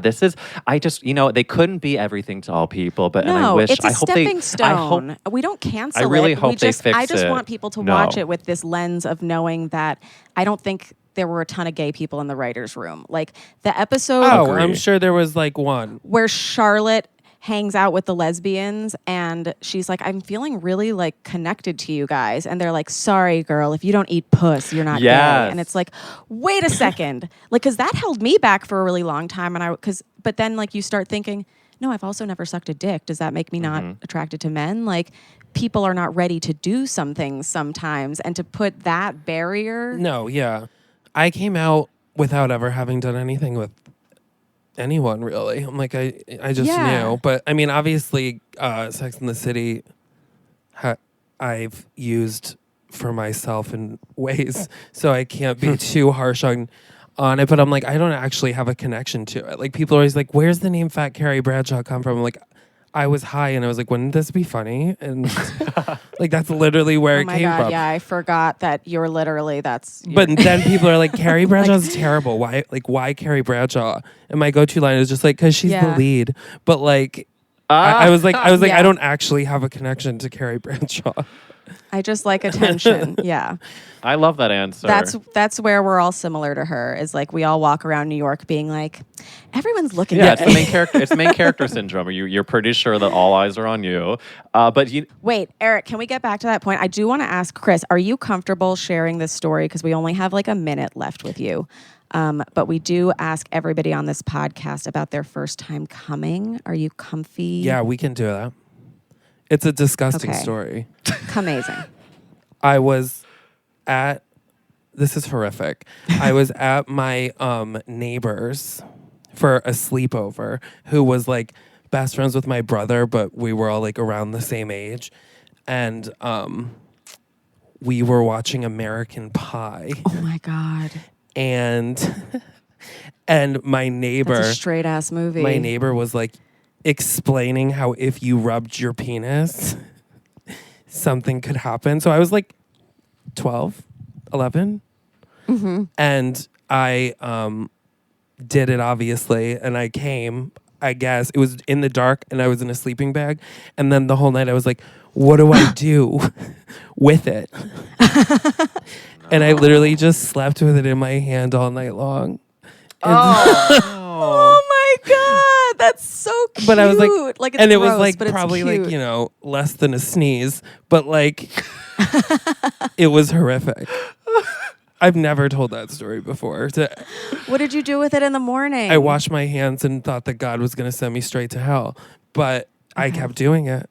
I just, they couldn't be everything to all people, but and I wish it's a stepping stone. We don't cancel it. I really hope they fix it. I just want people to watch it with this lens of knowing that I don't think there were a ton of gay people in the writer's room. Like the episode. Oh, I'm sure there was like one where Charlotte hangs out with the lesbians and she's like, I'm feeling really like connected to you guys. And they're like, sorry, girl, if you don't eat puss, you're not gay. And it's like, wait a second. Like, cause that held me back for a really long time. But then like you start thinking, no, I've also never sucked a dick. Does that make me not attracted to men? Like people are not ready to do some things sometimes. And to put that barrier. No, yeah. I came out without ever having done anything with anyone, really. I'm like, I just knew. But I mean, obviously, Sex and the City I've used for myself in ways, so I can't be too harsh on it. But I'm like, I don't actually have a connection to it. Like, people are always like, where's the name Fat Carrie Bradshaw come from? I'm like, I was high and I was like, wouldn't this be funny? And like, that's literally where it came from. Yeah, I forgot that you're literally, But then people are like, Carrie Bradshaw's terrible. Why Carrie Bradshaw? And my go-to line is just like, because she's the lead. But like, I was like, I don't actually have a connection to Carrie Bradshaw. I just like attention. Yeah. I love that answer. That's where we're all similar to her. Is like we all walk around New York being like, everyone's looking at me. It's the main character. It's the main character syndrome. You're pretty sure that all eyes are on you. Wait, Eric, can we get back to that point? I do want to ask Chris, are you comfortable sharing this story? Because we only have like a minute left with you. But we do ask everybody on this podcast about their first time coming. Are you comfy? Yeah, we can do that. It's a disgusting story. Cumazing. I was at, this is horrific. I was at my neighbor's for a sleepover who was like best friends with my brother, but we were all like around the same age. And we were watching American Pie. Oh my God. And my neighbor. That's a straight ass movie. My neighbor was like explaining how if you rubbed your penis, something could happen. So I was like 12, 11. And I did it, obviously. And I came, I guess. It was in the dark and I was in a sleeping bag. And then the whole night I was like, what do I do with it? And I literally just slept with it in my hand all night long. Oh my God, that's so cute. But I was like, it's and it gross, was like but it's probably cute. like, you know, less than a sneeze, but like it was horrific. I've never told that story before. What did you do with it in the morning? I washed my hands and thought that God was going to send me straight to hell, but I kept doing it.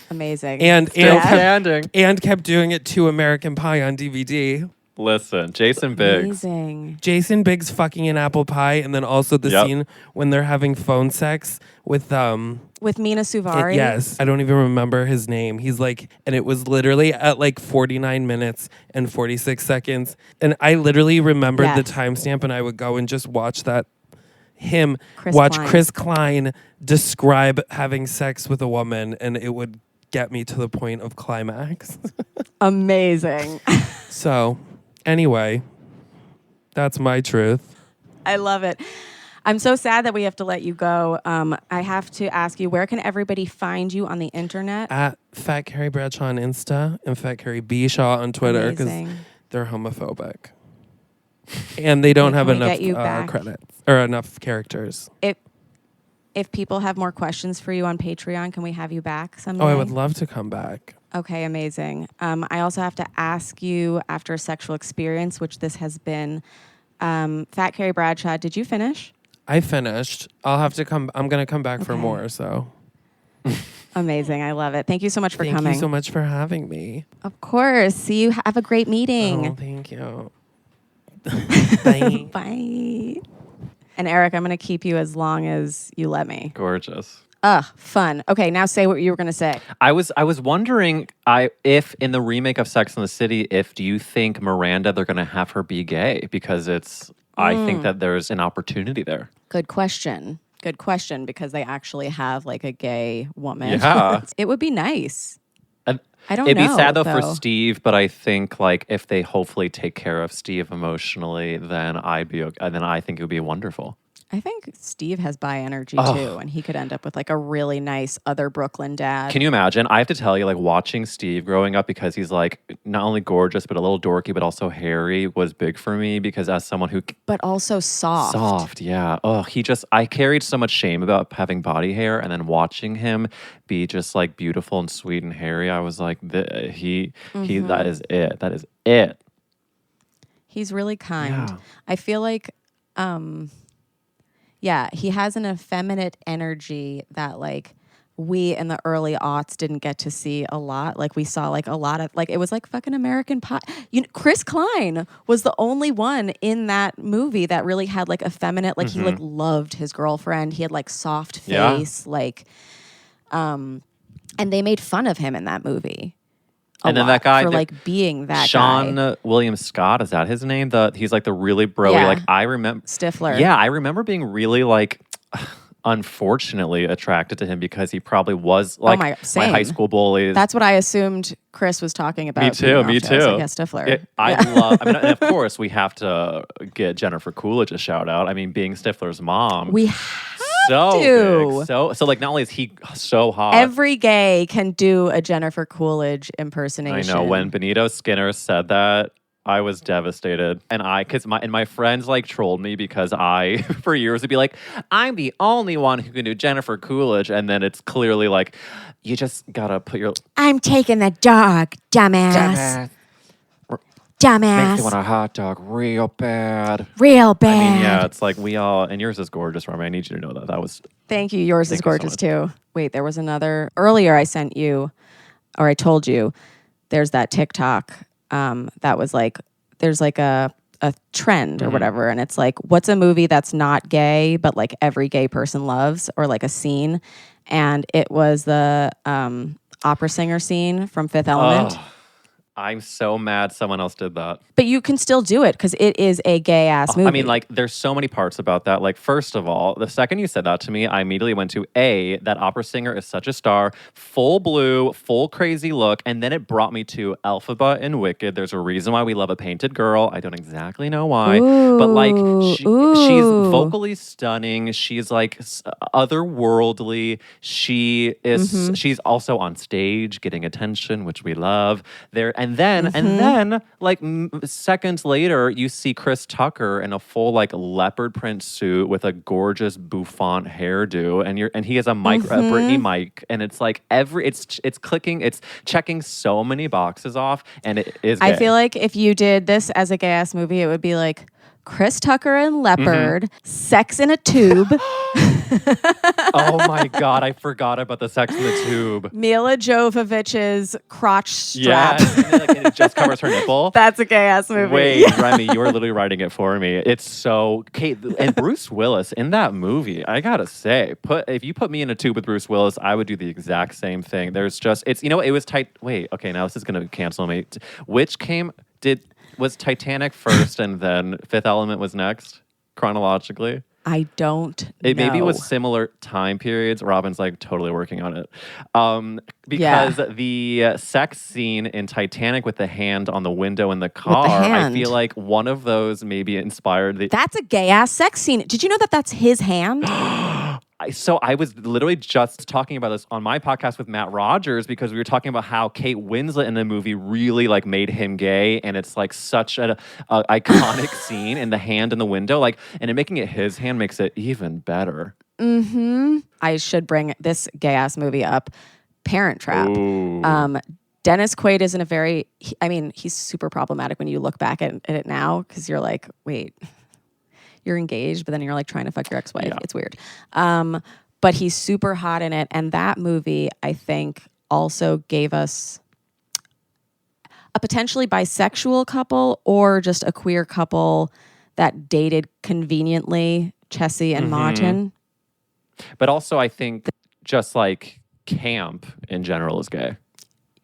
Amazing. And Standing. kept doing it to American Pie on DVD. Listen, Jason Biggs. Amazing. Jason Biggs fucking an apple pie, and then also the Yep. scene when they're having phone sex with Mina Suvari. yes, I don't even remember his name. He's like, and it was literally at like 49 minutes and 46 seconds, and I literally remembered the timestamp, and I would go and just watch that. Chris Klein describe having sex with a woman, and it would get me to the point of climax. Amazing. So, anyway, that's my truth. I love it. I'm so sad that we have to let you go. I have to ask you, where can everybody find you on the internet? At Fat Carrie Bradshaw on Insta and Fat Carrie B Shaw on Twitter, because Amazing. they're homophobic. And they don't have Can we get you enough back? credits or enough characters. If people have more questions for you on Patreon, can we have you back someday? Oh, I would love to come back. Okay, amazing. I also have to ask you, after a sexual experience, which this has been, Fat Carrie Bradshaw, did you finish? I finished. I'll have to come. I'm going to come back for more. So Amazing. I love it. Thank you so much for coming. Thank you so much for having me. Of course. See you. Have a great meeting. Oh, thank you. Bye. Bye. And Eric, I'm going to keep you as long as you let me. Gorgeous. Fun. Okay, now say what you were going to say. I was wondering if in the remake of Sex and the City, do you think Miranda, they're going to have her be gay? Because I think that there's an opportunity there. Good question. Good question, because they actually have like a gay woman. Yeah. It would be nice. I don't It'd know. be sad though for Steve, but I think like if they hopefully take care of Steve emotionally, then I think it would be wonderful. I think Steve has bi energy too, and he could end up with like a really nice other Brooklyn dad. Can you imagine? I have to tell you, like watching Steve growing up, because he's like not only gorgeous but a little dorky, but also hairy, was big for me because as someone who but also soft. Soft, yeah. Oh, I carried so much shame about having body hair, and then watching him be just like beautiful and sweet and hairy, I was like, that is it. That is it. He's really kind. Yeah. I feel like, he has an effeminate energy that like we in the early aughts didn't get to see a lot. Like we saw like a lot of like it was like fucking American Pie. Chris Klein was the only one in that movie that really had like effeminate. Like he like loved his girlfriend. He had like soft face. And they made fun of him in that movie. And then that guy for like being that Sean guy. William Scott, is that his name? He's like the really broy. Yeah. Like I remember Stifler. Yeah, I remember being really like unfortunately attracted to him because he probably was like my high school bully. That's what I assumed Chris was talking about. Me too. I was like, yeah, Stifler. And of course, we have to get Jennifer Coolidge a shout out. I mean, being Stifler's mom. We have so to. Big. So like not only is he so hot. Every gay can do a Jennifer Coolidge impersonation. I know. When Benito Skinner said that, I was devastated. And my friends like trolled me because I, for years, would be like, I'm the only one who can do Jennifer Coolidge. And then it's clearly like, you just gotta put your... I'm taking the dog, dumbass. Makes me want a hot dog real bad. Real bad. I mean, yeah, it's like we all... And yours is gorgeous, Rami. I need you to know that. That was... Thank you. Yours is gorgeous too. Wait, there was another... Earlier I sent you, or I told you, there's that TikTok that was like, there's like a trend or whatever, and it's like, what's a movie that's not gay but like every gay person loves, or like a scene, and it was the opera singer scene from Fifth Element. I'm so mad someone else did that. But you can still do it because it is a gay ass movie. I mean, like, there's so many parts about that. Like, first of all, the second you said that to me, I immediately went to that opera singer is such a star, full blue, full crazy look. And then it brought me to Elphaba and Wicked. There's a reason why we love a painted girl. I don't exactly know why. But like, she's vocally stunning. She's like otherworldly. She's also on stage getting attention, which we love. And then like seconds later, you see Chris Tucker in a full like leopard print suit with a gorgeous bouffant hairdo, and he has a Britney mic, and it's like it's clicking, it's checking so many boxes off, and it is gay. I feel like if you did this as a gay ass movie, it would be like Chris Tucker and leopard, sex in a tube. Oh my God, I forgot about the sex in the tube. Mila Jovovich's crotch strap. Yeah, and it just covers her nipple. That's a gay ass movie. Wait, Remy, you are literally writing it for me. It's so Kate and Bruce Willis in that movie. I gotta say, if you put me in a tube with Bruce Willis, I would do the exact same thing. There's just it was tight. Wait, okay, now this is gonna cancel me. Was Titanic first and then Fifth Element was next chronologically? I don't know. Maybe it was similar time periods. Robin's like totally working on it. Because the sex scene in Titanic with the hand on the window in the car, I feel like one of those maybe inspired the... That's a gay ass sex scene. Did you know that that's his hand? So I was literally just talking about this on my podcast with Matt Rogers because we were talking about how Kate Winslet in the movie really like made him gay, and it's like such an iconic scene in the hand in the window, like, and making it his hand makes it even better. I should bring this gay ass movie up. Parent Trap. Ooh. Dennis Quaid isn't he's super problematic when you look back at it now because you're like, wait. You're engaged, but then you're like trying to fuck your ex-wife. Yeah. It's weird. But he's super hot in it. And that movie, I think, also gave us a potentially bisexual couple or just a queer couple that dated conveniently, Chessie and Martin. But also, I think just like camp in general is gay.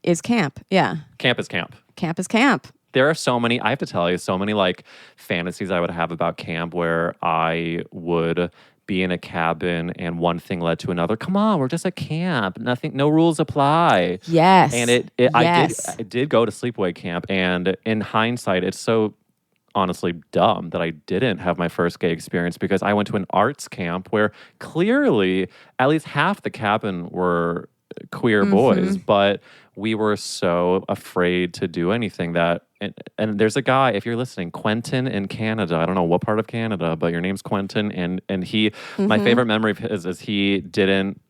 Is camp, yeah. Camp is camp. Camp is camp. There are so many, I have to tell you, so many like fantasies I would have about camp where I would be in a cabin and one thing led to another. Come on, we're just at camp. No rules apply. Yes. And I did go to sleepaway camp, and in hindsight, it's so honestly dumb that I didn't have my first gay experience because I went to an arts camp where clearly at least half the cabin were queer boys, but we were so afraid to do anything that, and there's a guy, if you're listening, Quentin in Canada, I don't know what part of Canada, but your name's Quentin, and he, my favorite memory of his is he didn't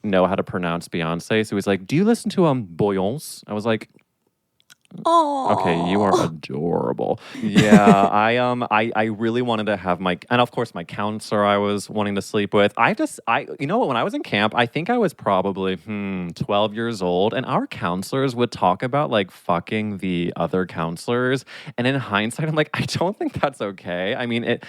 know how to pronounce Beyonce, so he was like, do you listen to Boyance? I was like, oh, okay, you are adorable. Yeah, I really wanted to have and of course my counselor I was wanting to sleep with. You know what, when I was in camp, I think I was probably 12 years old, and our counselors would talk about like fucking the other counselors, and in hindsight I'm like, I don't think that's okay. I mean, as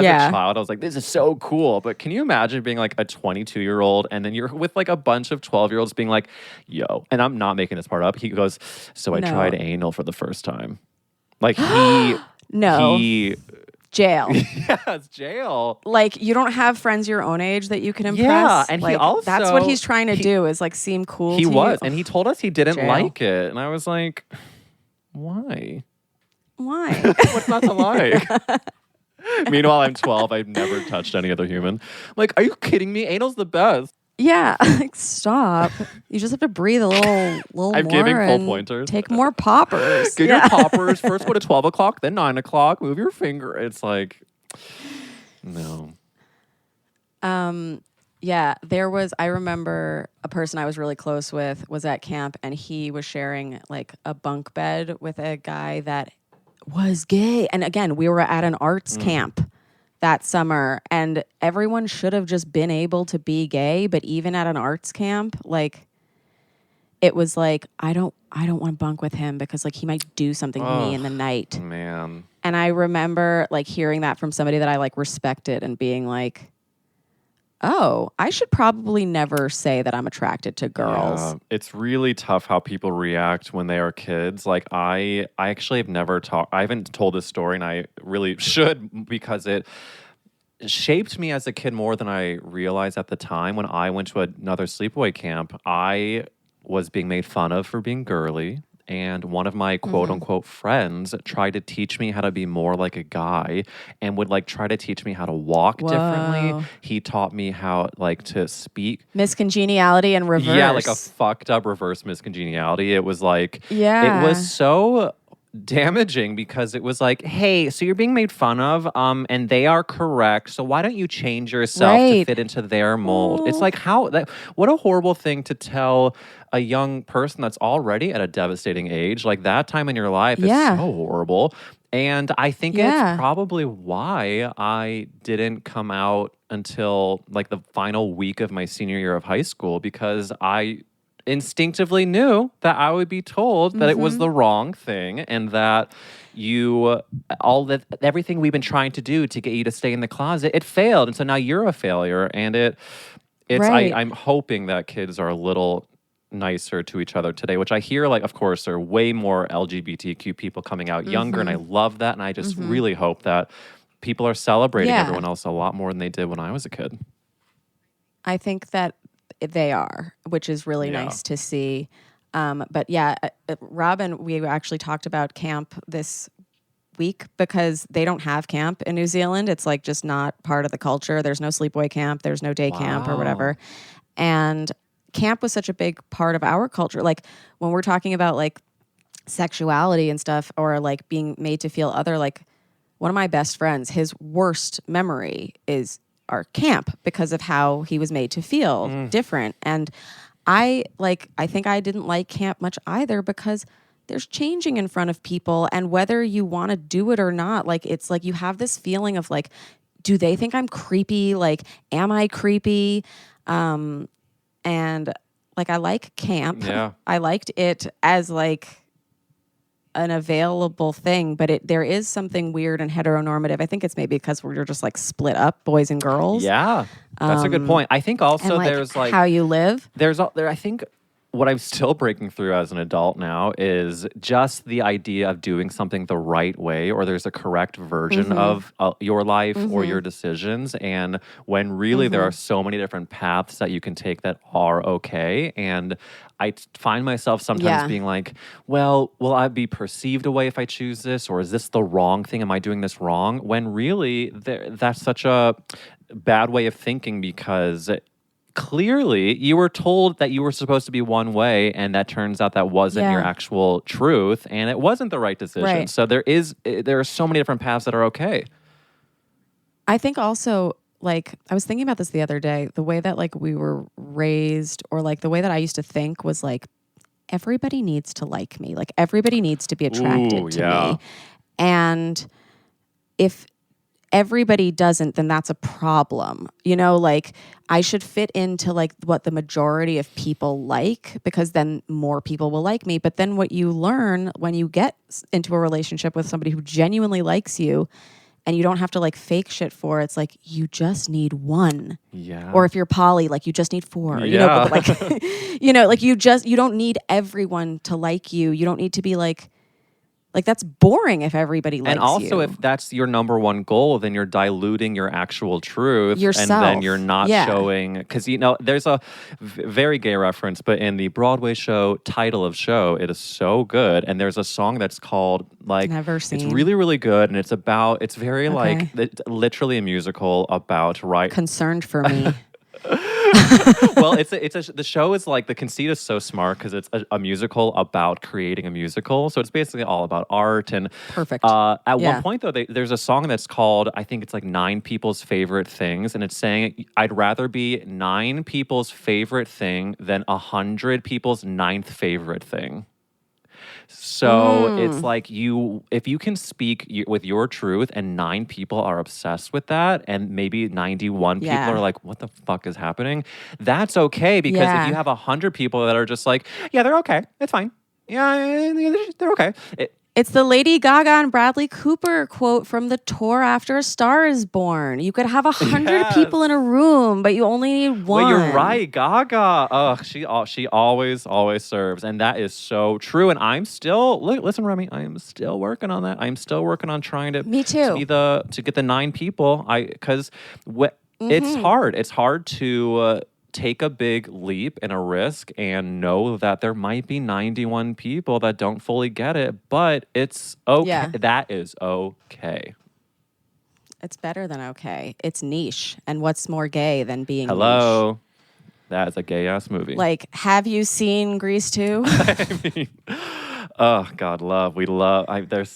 a child I was like, this is so cool, but can you imagine being like a 22-year-old and then you're with like a bunch of 12-years being like, yo, and I'm not making this part up, he goes, so I tried anal for the first time. Like jail. Yeah, it's jail. Like you don't have friends your own age that you can impress. Yeah, and like, he also that's what he's trying to do is like seem cool. He to was, you. and he told us he didn't Jail. like it, and I was like, why? Why? What's not to like? Meanwhile, I'm 12. I've never touched any other human. Like, are you kidding me? Anal's the best. Yeah, like stop. You just have to breathe a little I'm more giving full and pointers. take more poppers. Get your poppers. First go to 12 o'clock, then 9 o'clock. Move your finger. It's like, no. Yeah, I remember a person I was really close with was at camp, and he was sharing like a bunk bed with a guy that was gay. And again, we were at an arts camp that summer, and everyone should have just been able to be gay, but even at an arts camp, like it was like I don't want to bunk with him because like he might do something to me in the night. Man. And I remember like hearing that from somebody that I like respected and being like, oh, I should probably never say that I'm attracted to girls. Yeah, it's really tough how people react when they are kids. Like I actually have never I haven't told this story, and I really should, because it shaped me as a kid more than I realized at the time. When I went to another sleepaway camp, I was being made fun of for being girly. And one of my quote unquote friends tried to teach me how to be more like a guy, and would like try to teach me how to walk differently. He taught me how like to speak. Miscongeniality and reverse. Yeah, like a fucked up reverse miscongeniality. It was like, yeah. It was so damaging, because it was like, hey, so you're being made fun of, and they are correct, so why don't you change yourself to fit into their mold? It's like, what a horrible thing to tell a young person that's already at a devastating age. Like, that time in your life is so horrible. And I think it's probably why I didn't come out until like the final week of my senior year of high school, because I instinctively knew that I would be told that it was the wrong thing, and that everything we've been trying to do to get you to stay in the closet, it failed, and so now you're a failure. And I'm hoping that kids are a little nicer to each other today, which I hear, like, of course, there are way more LGBTQ people coming out younger, and I love that, and I just really hope that people are celebrating everyone else a lot more than they did when I was a kid. I think that they are, which is really nice to see. But yeah, Robin, we actually talked about camp this week, because they don't have camp in New Zealand. It's like just not part of the culture. There's no sleepaway camp. There's no day camp or whatever. And camp was such a big part of our culture. Like when we're talking about like sexuality and stuff, or like being made to feel other, like one of my best friends, his worst memory is our camp, because of how he was made to feel different. And I think I didn't like camp much either, because there's changing in front of people, and whether you want to do it or not, like it's like you have this feeling of like, do they think I'm creepy? Like, am I creepy? And like, I like camp. Yeah. I liked it as like an available thing, but there is something weird and heteronormative. I think it's maybe because we're just like split up, boys and girls. Yeah, that's a good point. I think also and, there's like how you live. I think what I'm still breaking through as an adult now is just the idea of doing something the right way, or there's a correct version of your life or your decisions. And when really there are so many different paths that you can take that are okay. And I find myself sometimes being like, well, will I be perceived away if I choose this? Or is this the wrong thing? Am I doing this wrong? When really that's such a bad way of thinking, because clearly you were told that you were supposed to be one way, and that turns out that wasn't your actual truth, and it wasn't the right decision. Right. So there are so many different paths that are okay. I think also, like, I was thinking about this the other day, the way that like we were raised, or like the way that I used to think was like, everybody needs to like me. Like everybody needs to be attracted to me. And if everybody doesn't, then that's a problem. You know, like I should fit into like what the majority of people like, because then more people will like me. But then what you learn when you get into a relationship with somebody who genuinely likes you, and you don't have to like fake shit for, it's like you just need one. Yeah. Or if you're poly, like you just need four. You know, but like you know, like you don't need everyone to like you. You don't need to be like that's boring if everybody likes you. And also, if that's your number one goal, then you're diluting your actual truth. Yourself. And then you're not showing... Because, you know, there's a very gay reference, but in the Broadway show, title of show, it is so good. And there's a song that's called, like... Never seen. It's really, really good. And it's very, like, literally a musical about... Concerned for me. Well, the show is like, the conceit is so smart because it's a musical about creating a musical. So it's basically all about art. And perfect. At one point, though, there's a song that's called, I think it's like 9 people's favorite things. And it's saying, I'd rather be 9 people's favorite thing than 100 people's 9th favorite thing. So it's like if you can speak with your truth and 9 people are obsessed with that, and maybe 91 people are like, what the fuck is happening? That's okay, because if you have 100 people that are just like, yeah, they're okay, it's fine. Yeah, they're okay. It's the Lady Gaga and Bradley Cooper quote from the tour after A Star Is Born. You could have 100 people in a room, but you only need one. Wait, you're right. Gaga. Ugh, she always serves. And that is so true. And I'm still, listen, Remy, I am still working on that. I'm still working on trying to, Me too. to get the 9 people. Because it's hard. It's hard to take a big leap and a risk and know that there might be 91 people that don't fully get it, but it's okay. Yeah. That is okay. It's better than okay. It's niche. And what's more gay than being Hello. niche? That is a gay-ass movie. Like, have you seen Grease 2? I mean, oh, God, we love,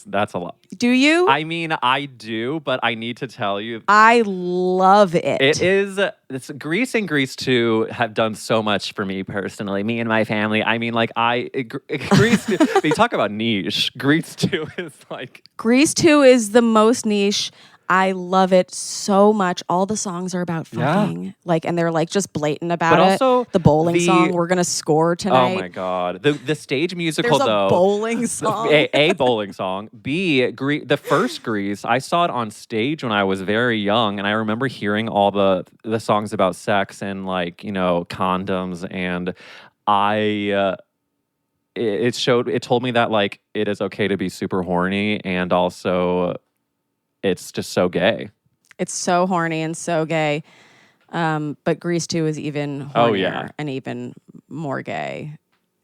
that's a lot. Do you? I mean, I do, but I need to tell you. I love it. It's Grease and Grease 2 have done so much for me personally, me and my family. I mean, like, Grease 2, they talk about niche. Grease 2 is like. Grease 2 is the most niche. I love it so much. All the songs are about fucking. Like, and they're like just blatant about But it. also the bowling song we're gonna score tonight. Oh my God. The stage musical, There's though. a bowling song. A bowling song. B, the first Grease, I saw it on stage when I was very young, and I remember hearing all the songs about sex and, like, you know, condoms, and it told me that, like, it is okay to be super horny, and also it's just so gay. It's so horny and so gay. But Grease 2 is even hornier and even more gay.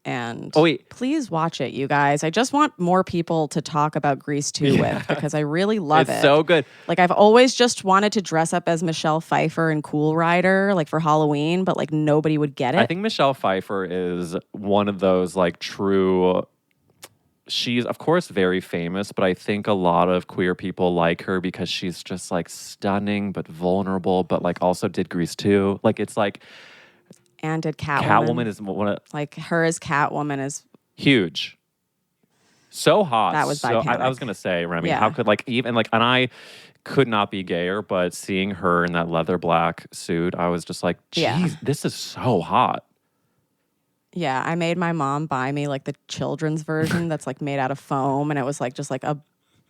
And please watch it, you guys. I just want more people to talk about Grease 2 with, because I really love it. It's so good. Like, I've always just wanted to dress up as Michelle Pfeiffer and Cool Rider, like, for Halloween, but, like, nobody would get it. I think Michelle Pfeiffer is one of those, like, true. She's, of course, very famous, but I think a lot of queer people like her because she's just, like, stunning but vulnerable, but, like, also did Grease 2. Like, it's like. And did Catwoman. Catwoman is one of. Like, her as Catwoman is. Huge. So hot. That was so, Panic. I was going to say, Remy, how could, like, even, like, and I could not be gayer, but seeing her in that leather black suit, I was just like, geez, this is so hot. Yeah, I made my mom buy me, like, the children's version that's, like, made out of foam, and it was, like, just, like, a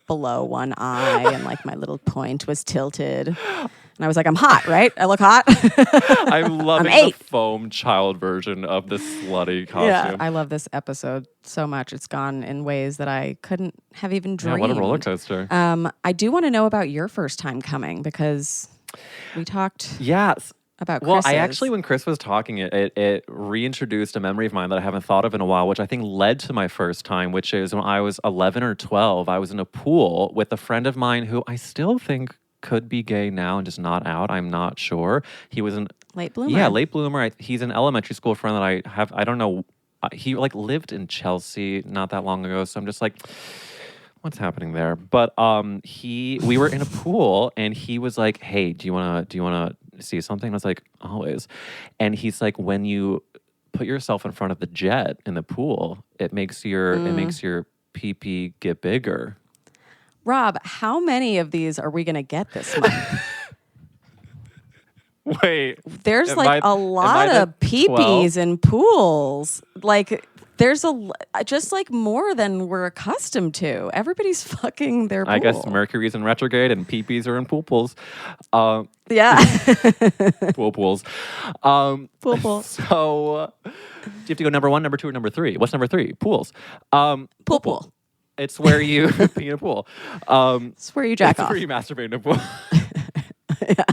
below one eye, and, like, my little point was tilted. And I was like, I'm hot, right? I look hot? I'm loving the foam child version of this slutty costume. Yeah, I love this episode so much. It's gone in ways that I couldn't have even dreamed. Yeah, what a roller coaster. I do want to know about your first time coming, because we talked about Chris's. Well, I actually, when Chris was talking, it reintroduced a memory of mine that I haven't thought of in a while, which I think led to my first time, which is when I was 11 or 12. I was in a pool with a friend of mine who I still think could be gay now and just not out. I'm not sure. He was an late bloomer. Yeah, late bloomer. He's an elementary school friend that I have. I don't know. He, like, lived in Chelsea not that long ago, so I'm just like, what's happening there? But we were in a pool, and he was like, "Hey, do you wanna see something?" I was like, "Always." And he's like, "When you put yourself in front of the jet in the pool, it makes your pee-pee get bigger." Rob, how many of these are we going to get this month? Wait. There's like a lot of pee-pees in pools. Like, there's just like more than we're accustomed to. Everybody's fucking their pool. I guess Mercury's in retrograde and pee-pees are in pools. Yeah. Pools. Pool. So, do you have to go number 1, number 2, or number 3? What's number 3? Pools. Pool. It's where you pee in a pool. It's where you jack off. It's where you masturbate in a pool.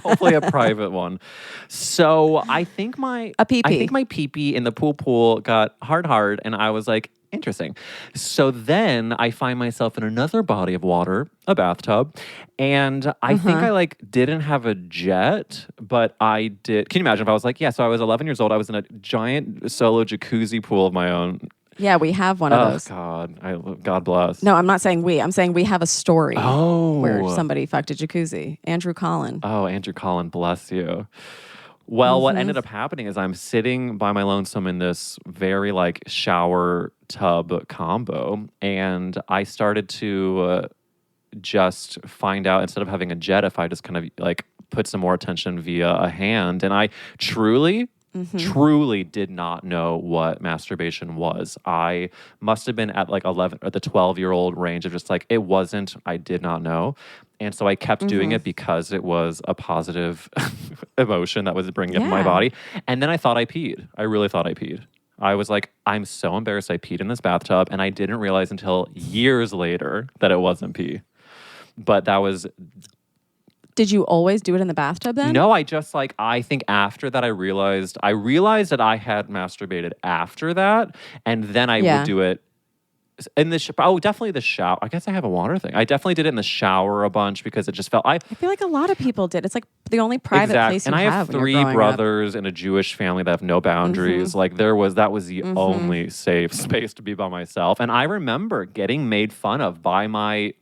Hopefully a private one. So I think my pee-pee in the pool got hard, and I was like, interesting. So then I find myself in another body of water, a bathtub, and I think I, like, didn't have a jet, but I did. Can you imagine if I was like, so I was 11 years old, I was in a giant solo jacuzzi pool of my own. Yeah, we have one of those. Oh, God. God bless. No, I'm not saying we. I'm saying we have a story where Oh. somebody fucked a jacuzzi. Andrew Collin. Oh, Andrew Collin, bless you. Well, what ended up happening is I'm sitting by my lonesome in this very, like, shower tub combo, and I started to just find out, instead of having a jet, if I just kind of, like, put some more attention via a hand, and I truly truly did not know what masturbation was. I must have been at like 11 or the 12-year-old range of just like, it wasn't, I did not know. And so I kept doing it because it was a positive emotion that was bringing up my body. And then I thought I peed. I really thought I peed. I was like, I'm so embarrassed I peed in this bathtub. And I didn't realize until years later that it wasn't pee. But that was... Did you always do it in the bathtub then? No, I just like, I think after that I realized that I had masturbated after that. And then I would do it in the definitely the shower. I guess I have a water thing. I definitely did it in the shower a bunch because it just felt... I feel like a lot of people did. It's like the only private place you have. And I have when 3 you're growing brothers in a Jewish family that have no boundaries. Like that was the only safe space to be by myself. And I remember getting made fun of by my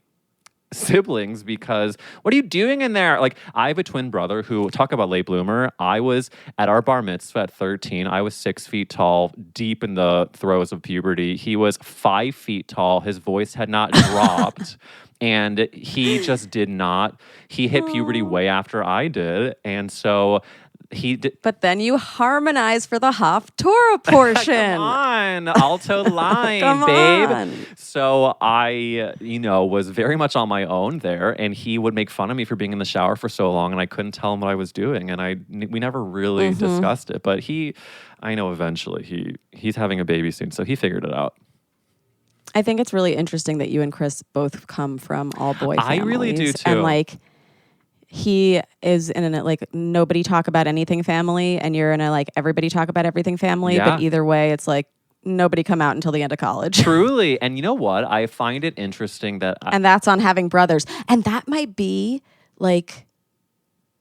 siblings because, what are you doing in there? Like, I have a twin brother who, talk about late bloomer. I was at our bar mitzvah at 13. I was 6 feet tall, deep in the throes of puberty. He was 5 feet tall. His voice had not dropped. And he just did not. He hit puberty way after I did. And so he did. But then you harmonize for the Haftorah portion. Come on, alto line, Come babe. on. So I, was very much on my own there, and he would make fun of me for being in the shower for so long, and I couldn't tell him what I was doing, and we never really discussed it. But I know eventually he's having a baby soon, so he figured it out. I think it's really interesting that you and Chris both come from all boy families. I really do too. And like, he is in a like nobody talk about anything family, and you're in a like everybody talk about everything family. Yeah. But either way, it's like nobody come out until the end of college. Truly. And you know what? I find it interesting that... and that's on having brothers. And that might be like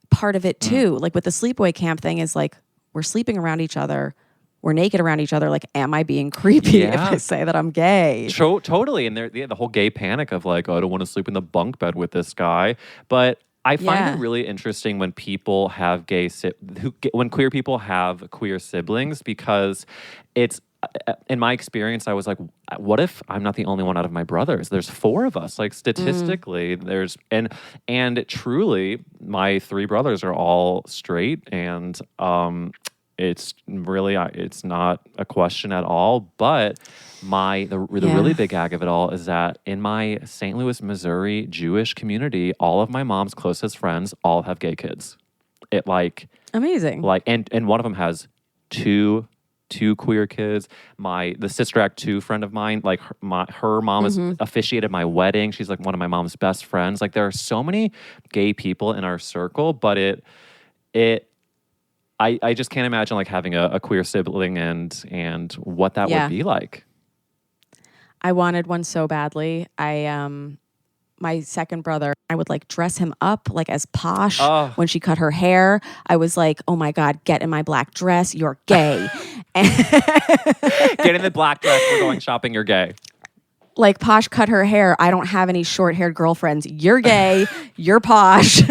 part of it too. Like with the sleepaway camp thing is like, we're sleeping around each other. We're naked around each other. Like, am I being creepy if I say that I'm gay? Totally. And the whole gay panic of like, oh, I don't want to sleep in the bunk bed with this guy. But I find it really interesting when people have when queer people have queer siblings, because it's, in my experience, I was like, what if I'm not the only one out of my brothers? There's 4 of us. Like statistically, there's and truly, my 3 brothers are all straight, and it's really it's not a question at all. But the really big gag of it all is that in my St. Louis, Missouri Jewish community, all of my mom's closest friends all have gay kids. It like amazing. Like and one of them has two queer kids. The Sister Act 2 friend of mine, like her mom has officiated my wedding. She's like one of my mom's best friends. Like there are so many gay people in our circle, but I just can't imagine like having a queer sibling and what that would be like. I wanted one so badly. My second brother, I would like dress him up like as posh when she cut her hair. I was like, oh my God, get in my black dress. You're gay. Get in the black dress. We're going shopping. You're gay. Like Posh cut her hair. I don't have any short-haired girlfriends. You're gay. You're Posh.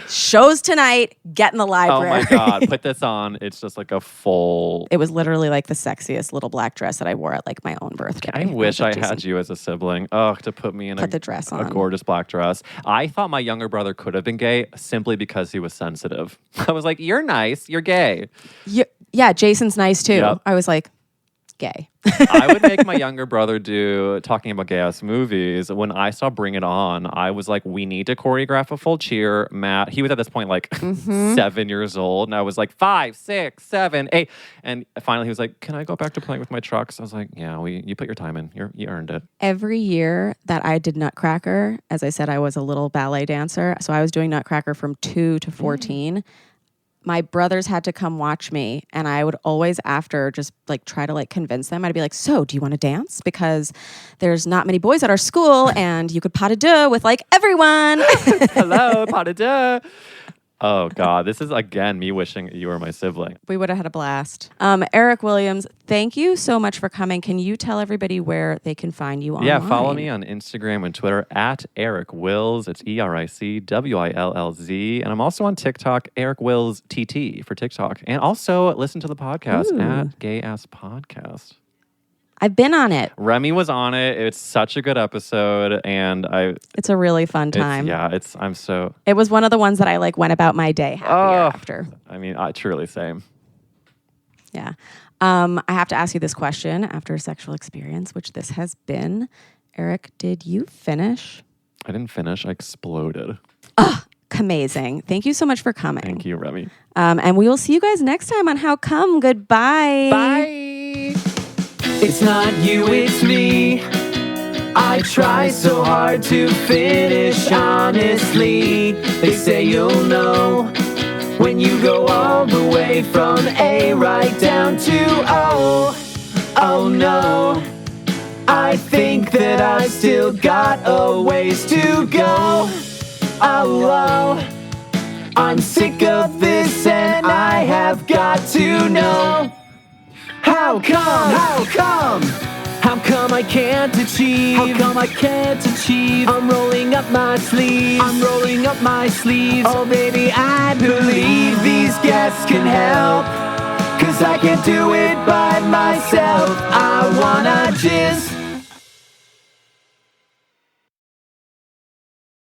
Shows tonight. Get in the library. Oh my God. Put this on. It's just like a full... It was literally like the sexiest little black dress that I wore at like my own birthday. I wish I had you as a sibling. To put me in the dress on. A gorgeous black dress. I thought my younger brother could have been gay simply because he was sensitive. I was like, you're nice. You're gay. Yeah, Jason's nice too. Yep. I was like, gay. I would make my younger brother do, talking about gay-ass movies, when I saw Bring It On, I was like, we need to choreograph a full cheer. Matt, he was at this point like 7 years old, and I was like 5, 6, 7, 8. And finally he was like, can I go back to playing with my trucks? I was like, yeah, you put your time in. You earned it. Every year that I did Nutcracker, as I said, I was a little ballet dancer, so I was doing Nutcracker from 2 to 14. My brothers had to come watch me, and I would always after just like try to like convince them. I'd be like, so do you want to dance? Because there's not many boys at our school, and you could pas de deux with like everyone. Hello, pas de deux. Oh God, this is again me wishing you were my sibling. We would have had a blast. Eric Williams, thank you so much for coming. Can you tell everybody where they can find you online? Yeah, follow me on Instagram and Twitter at Eric Wills. It's EricWillz. And I'm also on TikTok, Eric Wills TT for TikTok. And also listen to the podcast at Gay Ass Podcast. I've been on it. Remy was on it. It's such a good episode, and it's a really fun time. It was one of the ones that I like went about my day happier after. I mean, truly same. Yeah. I have to ask you this question after a sexual experience, which this has been. Eric, did you finish? I didn't finish. I exploded. Cumazing. Thank you so much for coming. Thank you, Remy. And we will see you guys next time on How Come. Goodbye. Bye. It's not you, it's me. I try so hard to finish honestly. They say you'll know when you go all the way from A right down to O. Oh no, I think that I still got a ways to go. Oh, I'm sick of this and I have got to know. How come? How come? How come I can't achieve? How come I can't achieve? I'm rolling up my sleeves. I'm rolling up my sleeves. Oh baby, I believe these guests can help. 'Cause I can't do it by myself. I wanna jizz